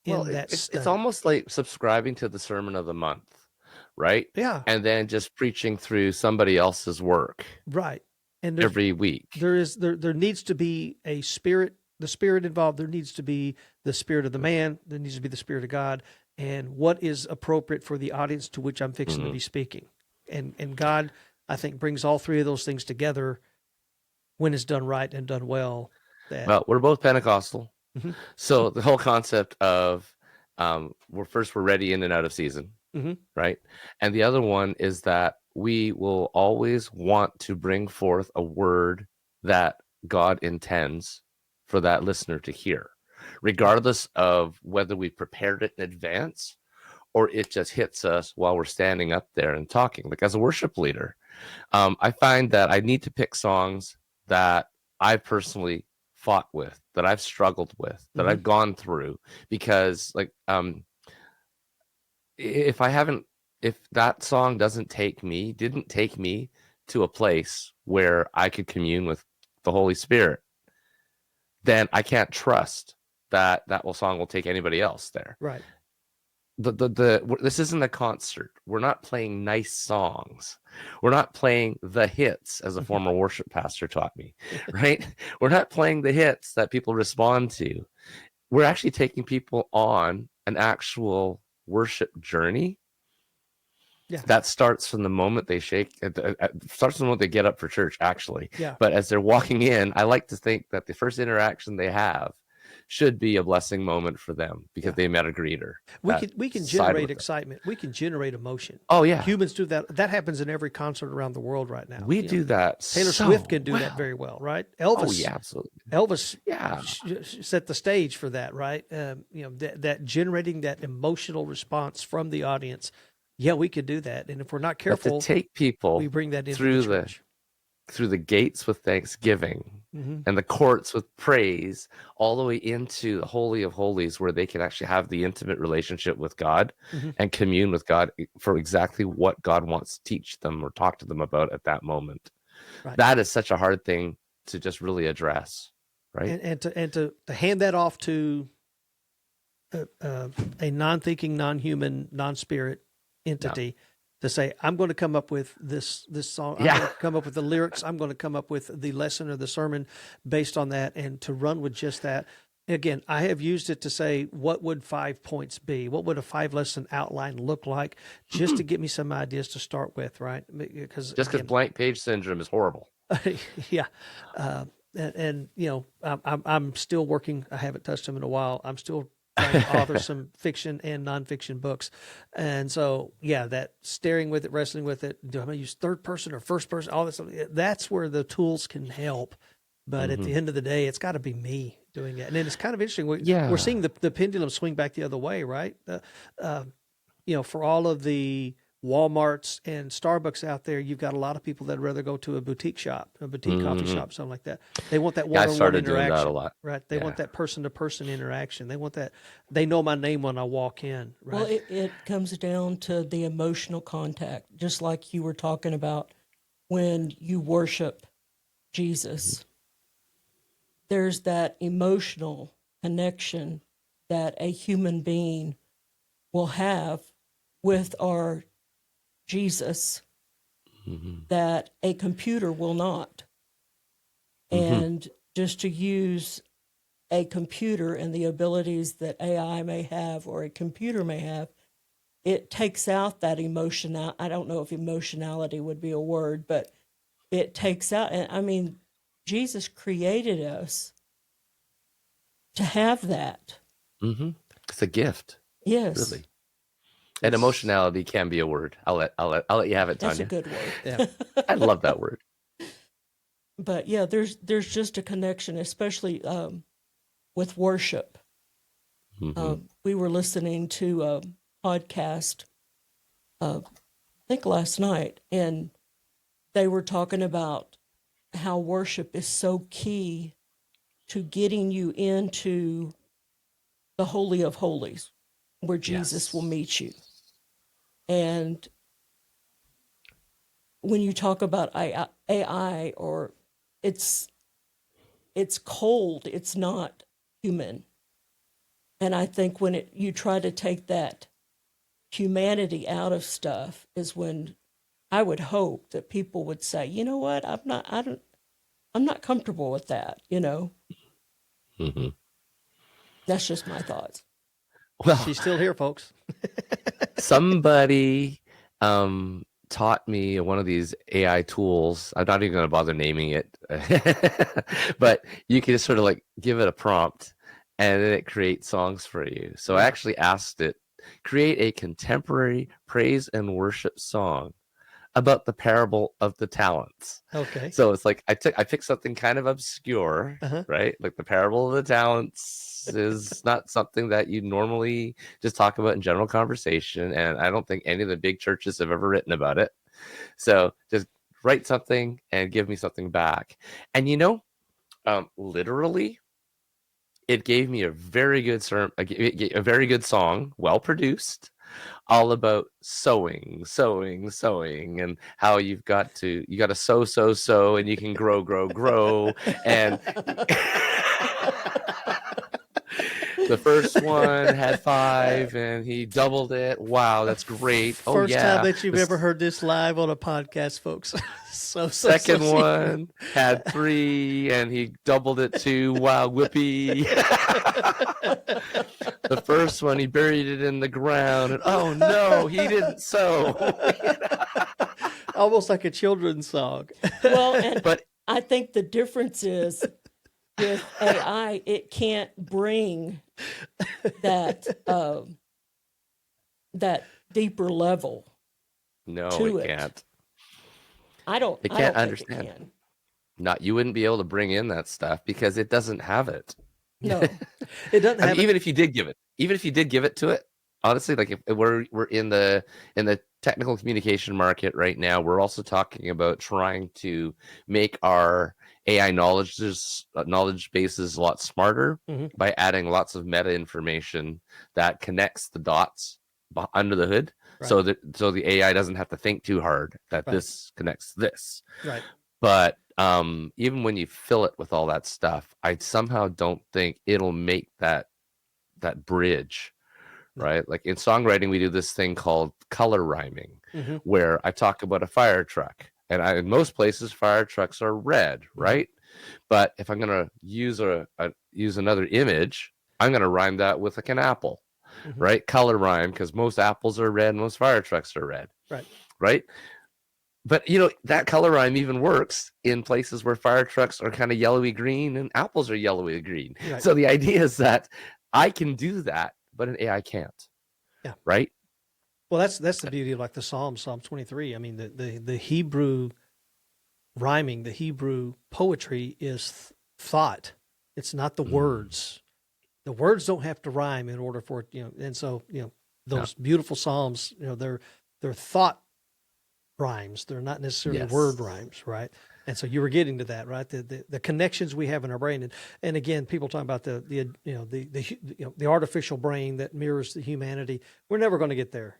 Well, In that it's study. almost like subscribing to the sermon of the month, right? Yeah. And then just preaching through somebody else's work Right. And there's, every week. there needs to be a spirit, the spirit involved. There needs to be the spirit of the man. There needs to be the spirit of God, and what is appropriate for the audience to which I'm fixing to be speaking. And God, I think, brings all three of those things together when it's done right and done well. Well, we're both Pentecostal. Mhm. So the whole concept of we're ready in and out of season, Mhm. right? And the other one is that we will always want to bring forth a word that God intends for that listener to hear, regardless of whether we prepared it in advance or it just hits us while we're standing up there and talking. Like as a worship leader, I find that I need to pick songs that I personally fought with, that I've struggled with, that I've gone through, because like if that song didn't take me to a place where I could commune with the Holy Spirit, then I can't trust that song will take anybody else there. Right. This isn't a concert. We're not playing nice songs. We're not playing the hits, as a former worship pastor taught me, right? We're not playing the hits that people respond to. We're actually taking people on an actual worship journey. Yeah. That starts from the moment they starts from the moment they get up for church, actually. Yeah. But as they're walking in, I like to think that the first interaction they have should be a blessing moment for them because they met a greeter. We can generate excitement. We can generate emotion. Oh yeah, humans do that. That happens in every concert around the world right now. We do that. Taylor Swift can do that very well, right? Elvis. Oh yeah, absolutely. Elvis. Yeah. Set the stage for that, right? That generating that emotional response from the audience. Yeah, we could do that, and if we're not careful, but to take people we bring that into through the church. Through the gates with thanksgiving and the courts with praise, all the way into the Holy of Holies, where they can actually have the intimate relationship with God and commune with God for exactly what God wants to teach them or talk to them about at that moment. Right. That is such a hard thing to just really address, right? And to hand that off to a non-thinking, non-human, non-spirit entity. No. To say, I'm going to come up with this song. I'm going to come up with the lyrics. I'm going to come up with the lesson or the sermon based on that, and to run with just that. Again, I have used it to say, what would 5 points be? What would a 5-lesson outline look like? Just to get me some ideas to start with, right? Because blank page syndrome is horrible. Yeah. And I'm still working. I haven't touched them in a while. I'm still trying to author some fiction and nonfiction books. And so, that staring with it, wrestling with it, do I'm going to use third person or first person, all this, that's where the tools can help. But at the end of the day, it's got to be me doing it. And then it's kind of interesting. We're seeing the pendulum swing back the other way, right? For all of the Walmarts and Starbucks out there, you've got a lot of people that rather go to a boutique shop, a boutique coffee shop, something like that. They want that one-on-one interaction. Doing that a lot. Right? They want that person-to-person interaction. They want that. They know my name when I walk in. Right? Well, it comes down to the emotional contact, just like you were talking about when you worship Jesus. There's that emotional connection that a human being will have with our Jesus that a computer will not. And just to use a computer and the abilities that AI may have or a computer may have, it takes out that emotion. I don't know if emotionality would be a word, but it takes out, and I mean, Jesus created us to have that. It's a gift. Yes. Really. And emotionality can be a word. I'll let you have it, Tanya. That's a good word. Yeah. I love that word. But yeah, there's just a connection, especially with worship. We were listening to a podcast, I think last night, and they were talking about how worship is so key to getting you into the Holy of Holies, where Jesus will meet you. And when you talk about AI, or it's cold, it's not human. And I think when you try to take that humanity out of stuff is when I would hope that people would say, you know what, I'm not comfortable with that, you know. Hmm. That's just my thoughts. Well, She's still here, folks. somebody taught me one of these AI tools. I'm not even going to bother naming it, but you can just sort of like give it a prompt and then it creates songs for you. So I Yeah. actually asked it, create a contemporary praise and worship song about the parable of the talents. Okay. So it's like I picked something kind of obscure, Uh-huh. right? Like the parable of the talents is not something that you normally just talk about in general conversation, and I don't think any of the big churches have ever written about it. So just write something and give me something back. And literally, it gave me a very good a very good song, well produced, all about sowing, and how you got to sow, and you can grow, and the first one had 5 and he doubled it. Wow, that's great. First time that you've The ever heard this live on a podcast, folks. second one had 3 and he doubled it to wow, whoopee. The first one, he buried it in the ground, and oh no, he didn't sow. Almost like a children's song. Well, and But I think the difference is with AI, it can't bring that that deeper level no, to it it. can't. I don't It I can't don't think understand. it can. Not you wouldn't be able to bring in that stuff because it doesn't have it. No. It doesn't I have mean, even if you did give it to it, honestly, like if we're in the technical communication market right now, we're also talking about trying to make our AI knowledge bases a lot smarter Mhm. by adding lots of meta information that connects the dots under the hood, so Right. that the AI doesn't have to think too hard that Right. this connects this. Right. But even when you fill it with all that stuff, I somehow don't think it'll make that bridge, No. right? Like in songwriting, we do this thing called color rhyming, Mm-hmm. where I talk about a fire truck, and in most places, fire trucks are red, right? But if I'm gonna use use another image, I'm gonna rhyme that with like an apple, Mhm. right? Color rhyme, because most apples are red, most fire trucks are red, Right. right? But that color rhyme even works in places where fire trucks are kind of yellowy green and apples are yellowy green. Right. So the idea is that I can do that, but an AI can't. Yeah. Right. Well, that's the beauty of like the Psalm 23. I mean, the Hebrew rhyming, the Hebrew poetry is thought. It's not the words. The words don't have to rhyme in order for it, and so, those beautiful Psalms, they're thought rhymes. They're not necessarily Yes. word rhymes, right? And so you were getting to that, right? The connections we have in our brain, and again, people talking about the artificial brain that mirrors the humanity. We're never going to get there.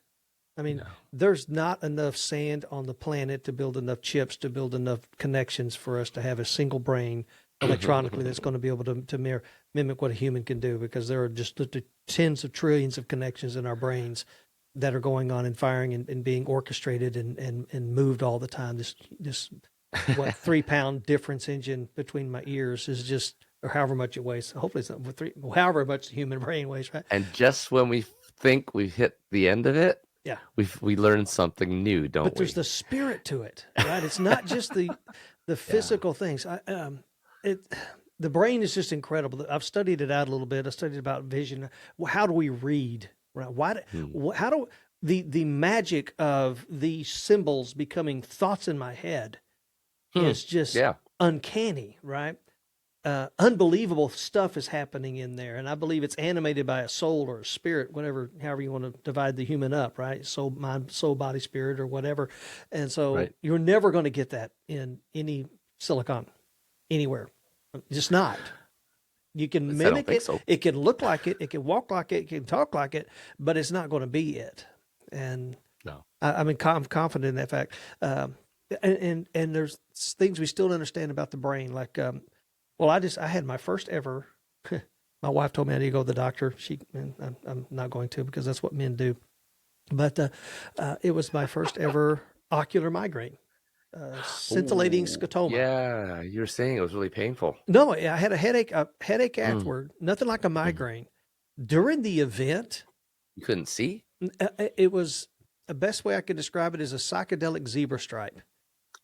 I mean, there's not enough sand on the planet to build enough chips to build enough connections for us to have a single brain electronically that's going to be able to mimic what a human can do, because there are just the tens of trillions of connections in our brains that are going on and firing and being orchestrated and moved all the time. This 3-pound difference engine between my ears is just, or however much it weighs. Hopefully it's not however much the human brain weighs, right? And just when we think we've hit the end of it, Yeah. we learn something new, don't we? But there's the spirit to it, right? It's not just the physical things. The brain is just incredible. I've studied it out a little bit. I studied about vision. How do we read? Right? How do the magic of these symbols becoming thoughts in my head is just uncanny, right? Unbelievable stuff is happening in there, and I believe it's animated by a soul or a spirit, however you want to divide the human up, right? Soul, mind, soul, body, spirit, or whatever. And so you're never going to get that in any silicon anywhere. Just not. You can mimic it. So. It can look like it. It can walk like it. It can talk like it, but it's not going to be it. And no, I'm confident in that fact. And there's things we still don't understand about the brain, like. Well, I had my first ever. My wife told me I need to go to the doctor. I'm not going to, because that's what men do. But it was my first ever ocular migraine, scintillating Ooh, scotoma. yeah, you were saying it was really painful. No, I had a headache Mm, afterward, nothing like a mhm. migraine. During the event, You couldn't see? it was the best way I could describe it is a psychedelic zebra stripe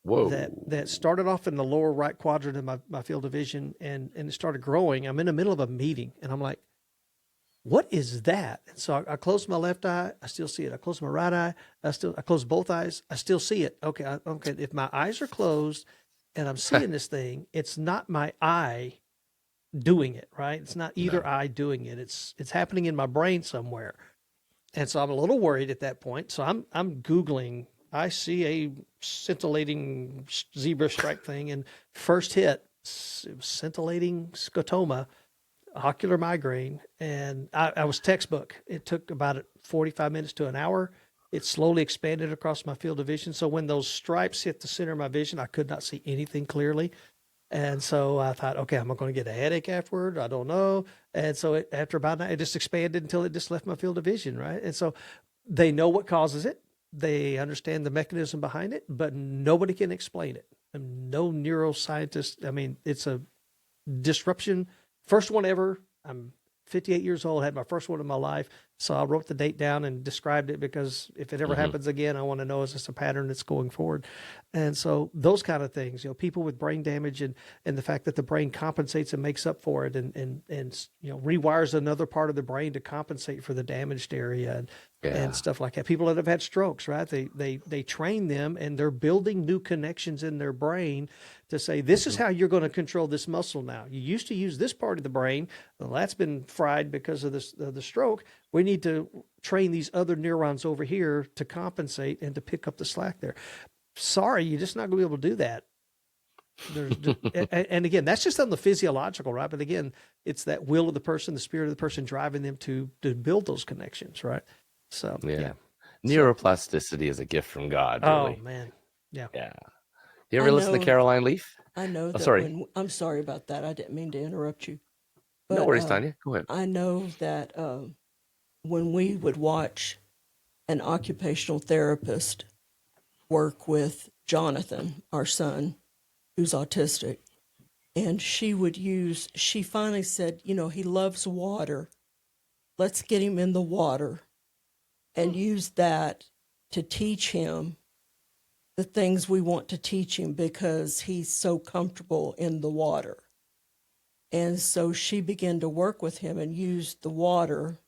that Whoa. started off in the lower right quadrant of my field of vision, and it started growing. I'm in the middle of a meeting and I'm like, what is that? And so I closed my left eye, I still see it. I closed my right eye, I closed both eyes, I still see it. Okay, okay. If my eyes are closed and I'm seeing this thing, it's not my eye doing it, right? It's not either No. eye doing it. It's happening in my brain somewhere. And so I'm a little worried at that point. So I'm Googling, I see a scintillating zebra stripe thing, and first hit, it was scintillating scotoma, ocular migraine, and I was textbook. It took about 45 minutes to an hour. It slowly expanded across my field of vision. So when those stripes hit the center of my vision, I could not see anything clearly. And so I thought, okay, am I going to get a headache afterward? I don't know. And so after about it just expanded until it just left my field of vision, right? And so they know what causes it. They understand the mechanism behind it, but nobody can explain it. And no neuroscientist. I mean, it's a disruption. First one ever. I'm 58 years old, had my first one in my life. So I wrote the date down and described it because if it ever Hmm. happens again, I want to know is this a pattern that's going forward. And so those kind of things, people with brain damage and the fact that the brain compensates and makes up for it and rewires another part of the brain to compensate for the damaged area and Yeah. stuff like that. People that have had strokes, right? They train them and they're building new connections in their brain to say, this is Hmm. how you're going to control this muscle now. You used to use this part of the brain. Well, that's been fried because of the stroke. We need to train these other neurons over here to compensate and to pick up the slack there. Sorry, you're just not going to be able to do that. And again, that's just on the physiological, right? But again, it's that will of the person, the spirit of the person driving them to build those connections, right? So, Yeah. yeah. Neuroplasticity is a gift from God, Oh, really. man. Yeah. Yeah. You I ever listen to know, Caroline Leaf? I know Oh, that sorry. I'm sorry about that. I didn't mean to interrupt you, No but worries, Tanya. Go ahead. I know that when we would watch an occupational therapist work with Jonathan, our son, who's autistic, and she finally said, he loves water. Let's get him in the water and use that to teach him the things we want to teach him because he's so comfortable in the water. And so she began to work with him and use the water.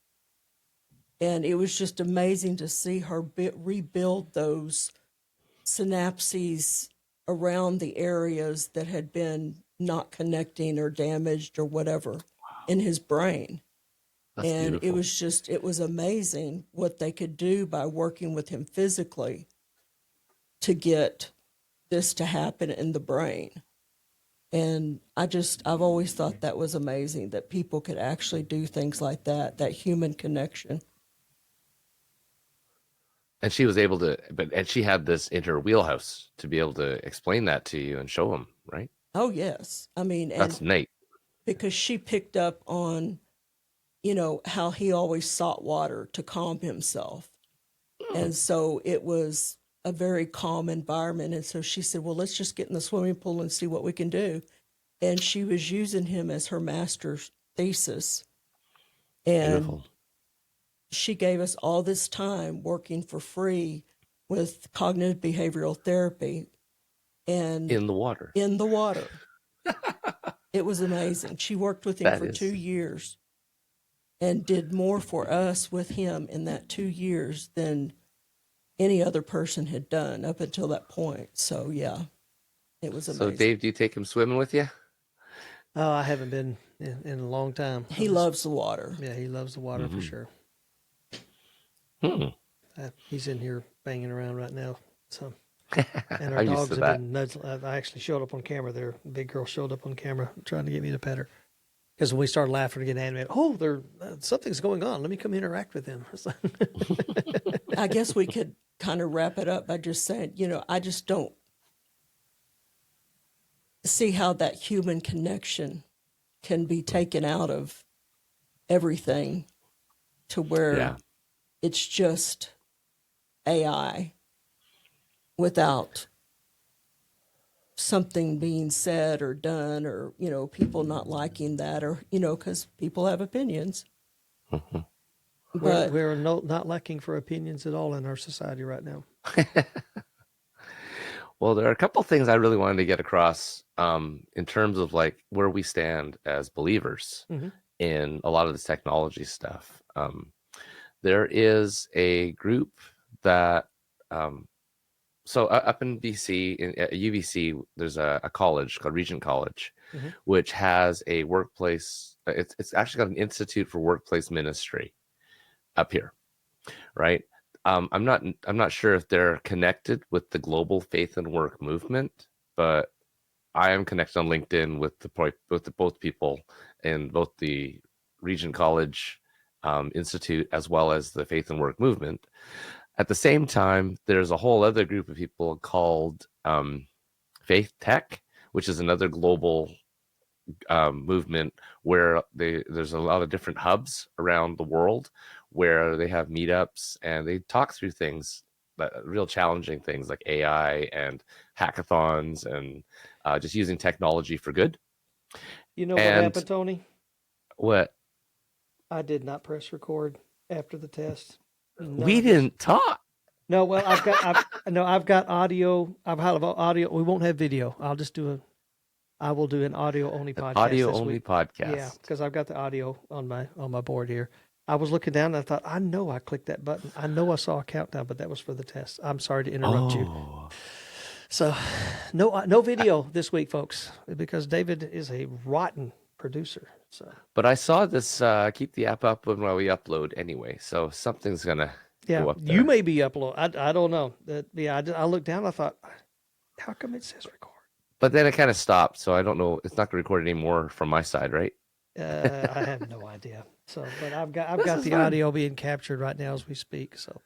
And it was just amazing to see her rebuild those synapses around the areas that had been not connecting or damaged or whatever in his brain. That's And beautiful. it was amazing what they could do by working with him physically to get this to happen in the brain. And I've always thought that was amazing that people could actually do things like that human connection. And she was able to, and she had this in her wheelhouse to be able to explain that to you and show him, right? Oh, yes. I mean, and That's Nate. because she picked up on, how he always sought water to calm himself. And so it was a very calm environment. And so she said, well, let's just get in the swimming pool and see what we can do. And she was using him as her master's thesis. And Beautiful. she gave us all this time working for free with cognitive behavioral therapy and In the water. in the water. It was amazing. She worked with him That for is. 2 years and did more for us with him in that 2 years than any other person had done up until that point. So, yeah, it was So, amazing. Dave, do you take him swimming with you? Oh, I haven't been in a long time. He loves the water. Yeah, he loves the water for sure. Hmm. He's in here banging around right now. So, and our I'm used dogs to have that. been nudged. I actually showed up on camera there. The big girl showed up on camera trying to get me to pet her. Because when we started laughing and getting animated, something's going on. Let me come interact with him. I guess we could kind of wrap it up by just saying, I just don't see how that human connection can be taken out of everything to where Yeah. it's just AI without something being said or done, or, people not liking that, or, because people have opinions. Mhm. But We're not lacking for opinions at all in our society right now. Well, there are a couple things I really wanted to get across in terms of like where we stand as believers Mhm. in a lot of this technology stuff. There is a group that, up in BC, at UBC, there's a college called Regent College, Mhm. which has a workplace. It's actually got an Institute for Workplace Ministry up here, right? I'm not sure if they're connected with the global faith and work movement, but I am connected on LinkedIn with both people in both the Regent College Institute as well as the faith and work movement. At the same time, there's a whole other group of people called Faith Tech, which is another global movement where there's a lot of different hubs around the world where they have meetups and they talk through things, real challenging things like AI and hackathons and just using technology for good. You know what And happened, Tony? what I did not press record after the test. None we of us. didn't talk. No, well, I've got audio. I've had audio. We won't have video. I will do an audio only An podcast audio this only week. podcast. Yeah, because I've got the audio on my board here. I was looking down and I thought, I know I clicked that button. I know I saw a countdown, but that was for the test. I'm sorry to interrupt you. Oh, So, no video this week, folks, because David is a rotten producer. So, but I saw this. Keep the app up while we upload anyway, so something's gonna yeah, go up you there. may be upload. I don't know. I looked down. I thought, how come it says record? But then it kind of stopped, so I don't know. It's not gonna record anymore from my side, right? I have no idea. So, but I've got is the fun. audio being captured right now as we speak. So,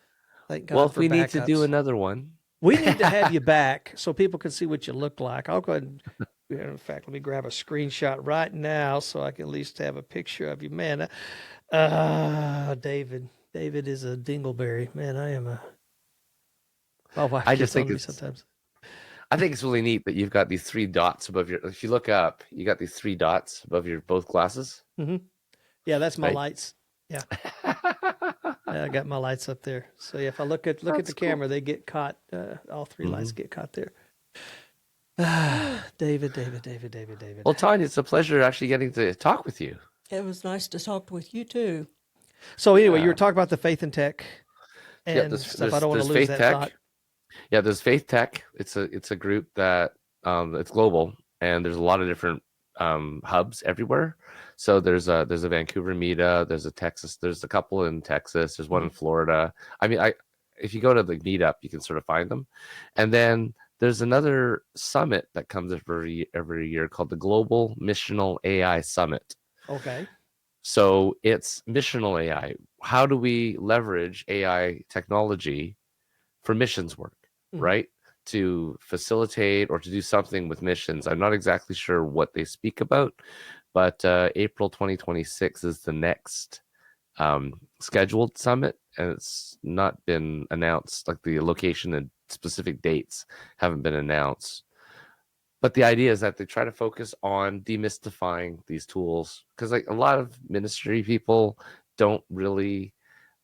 thank God Well, if for we need to do backups. another one, We need to have you back so people can see what you look like. I'll go ahead and, in fact, let me grab a screenshot right now so I can at least have a picture of you. Man, David. David is a dingleberry. Man, I am a. My wife I gets just on think me it's. sometimes. I think it's really neat that you've got these three dots above your. If you look up, you got these three dots above your both glasses. Hmm. Yeah, that's my Right. lights. Yeah. I got my lights up there. So yeah, if I look at That's the cool. camera, they get caught. All three lights Mhm. get caught there. David. Well, Tanya, it's a pleasure actually getting to talk with you. it was nice to talk with you too. So anyway, you were Yeah. talking about the faith and tech Yeah, and stuff. I don't want to lose Faith that Tech. thought. Yeah, there's Faith Tech. It's a group that it's global, and there's a lot of different hubs everywhere. So there's a Vancouver meetup. There's a Texas. There's a couple in Texas. There's one in Florida. I mean, if you go to the meetup, you can sort of find them. And then there's another summit that comes every year called the Global Missional AI Summit. Okay. So it's missional AI. How do we leverage AI technology for missions work, Mhm. right? To facilitate or to do something with missions. I'm not exactly sure what they speak about, but April 2026 is the next scheduled summit, and it's not been announced. Like the location and specific dates haven't been announced. But the idea is that they try to focus on demystifying these tools because, like, a lot of ministry people don't really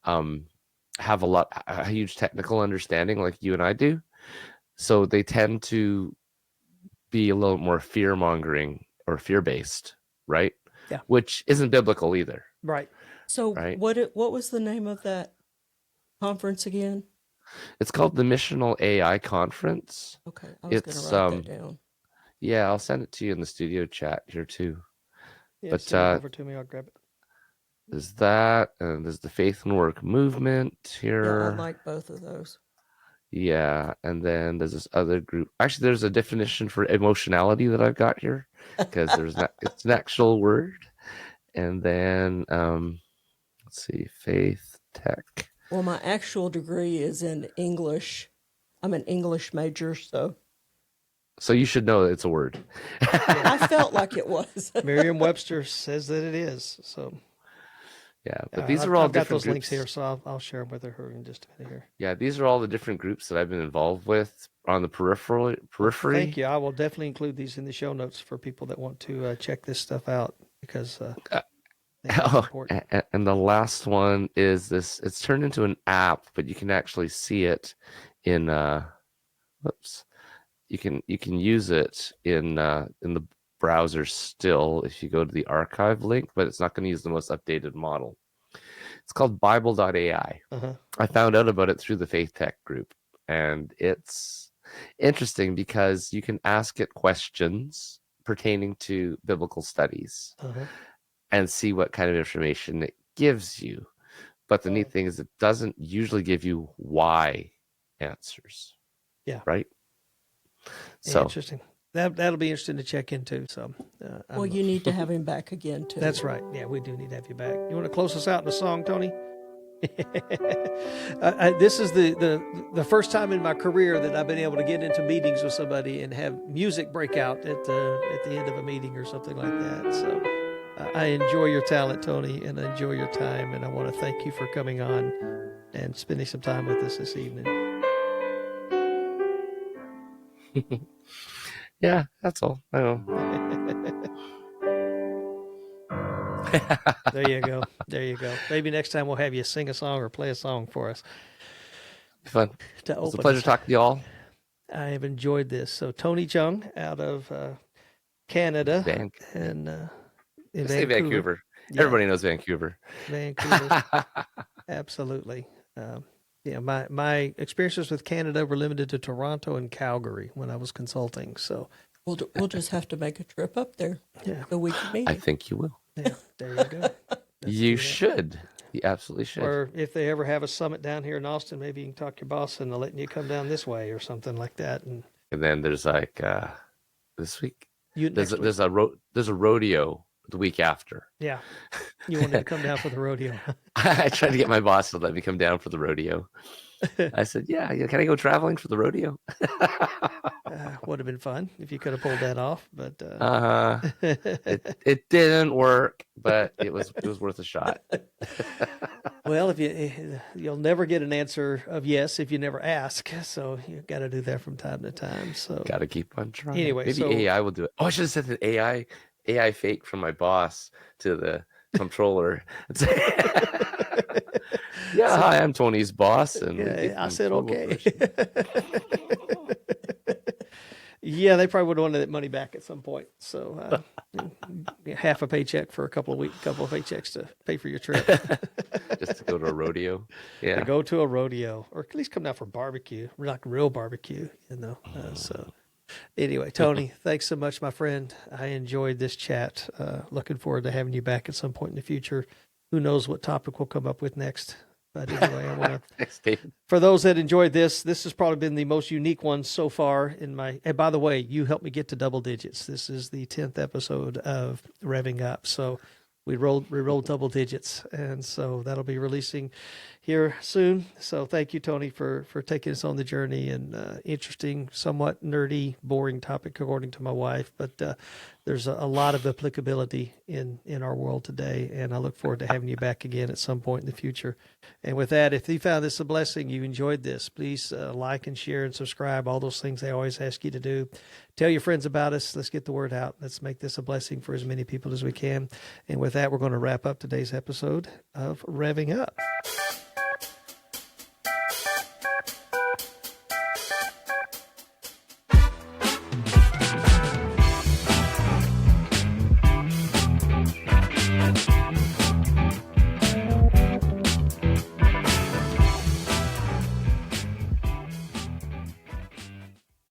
have a huge technical understanding like you and I do. So they tend to be a little more fear mongering or fear based, right? Yeah. Which isn't biblical either, Right. So right? what was the name of that conference again? It's called the Missional AI Conference. Okay, I was going It's to write that down. yeah, I'll send it to you in the studio chat here too. Yeah. But Send it over to me. I'll grab it. there's that, and there's the Faith and Work movement Yeah, I here. like both of those. Yeah, and then there's this other group. Actually, there's a definition for emotionality that I've got here because it's an actual word. And then let's see, Faith Tech. Well, my actual degree is in English. I'm an English major, so So you should know it's a word. I felt like it was. Merriam-Webster says that it is. So Yeah, but these are I've all got different those links groups. here, so I'll share them with her in just a minute here. Yeah, these are all the different groups that I've been involved with on the Well, periphery. thank you. I will definitely include these in the show notes for people that want to check this stuff out because I think it's Oh, important. and the last one is this. It's turned into an app, but you can actually see it in whoops. You can use it in the browser still if you go to the archive link, but it's not going to use the most updated model. It's called Bible.ai. Uh-huh. I found out about it through the Faith Tech group, and it's interesting because you can ask it questions pertaining to biblical studies Uh-huh. and see what kind of information it gives you. But the neat thing is it doesn't usually give you why answers. Yeah. Right? So Interesting. That'll be interesting to check into. So, Well, you need to have him back again, too. that's right. Yeah, we do need to have you back. You want to close us out in a song, Tony? This is the first time in my career that I've been able to get into meetings with somebody and have music break out at the end of a meeting or something like that. So I enjoy your talent, Tony, and I enjoy your time, and I want to thank you for coming on and spending some time with us this evening. yeah, that's all. I know. There you go. There you go. Maybe next time we'll have you sing a song or play a song for us. Fun. To It's a open pleasure us. talking to you all. I have enjoyed this. So Tony Chung out of Canada and in Say Vancouver. Yeah, Everybody knows Vancouver. Vancouver. Absolutely. Yeah, my experiences with Canada were limited to Toronto and Calgary when I was consulting. So We'll just have to make a trip up there yeah, the week of I meeting. think you will. yeah, there you go. You should. You absolutely should. Or if they ever have a summit down here in Austin, maybe you can talk your boss into letting you come down this way or something like that. And And then there's like this week. next week. There's a rodeo the week after. Yeah, you wanted to come down for the rodeo. I tried to get my boss to let me come down for the rodeo. I said, yeah, can I go traveling for the rodeo? Would have been fun if you could have pulled that off, but It didn't work, but it was worth a shot. well, if you'll never get an answer of yes if you never ask, so you got to do that from time to time. So Got to keep on trying. Anyway, maybe so- AI will do it. Oh, I should have said that AI fake from my boss to the controller. And say, yeah, hi, I'm Tony's boss, and yeah, I said total okay. person. Yeah, they probably would have wanted that money back at some point. So half a paycheck for a couple of paychecks to pay for your trip. Just to go to a rodeo. Yeah. To go to a rodeo, or at least come down for barbecue, like real barbecue, So anyway, Tony, thanks so much, my friend. I enjoyed this chat. Looking forward to having you back at some point in the future. Who knows what topic we'll come up with next? But anyway, I want to. Thanks, David. For those that enjoyed this has probably been the most unique one so far in my. And by the way, you helped me get to double digits. This is the 10th episode of Revving Up, so we rolled double digits, and so that'll be releasing here soon. So thank you, Tony, for taking us on the journey and interesting, somewhat nerdy, boring topic according to my wife, but there's a lot of applicability in our world today, and I look forward to having you back again at some point in the future. And with that, if you found this a blessing, you enjoyed this, please like and share and subscribe, all those things they always ask you to do. Tell your friends about us. Let's get the word out. Let's make this a blessing for as many people as we can. And with that, we're going to wrap up today's episode of Revving Up.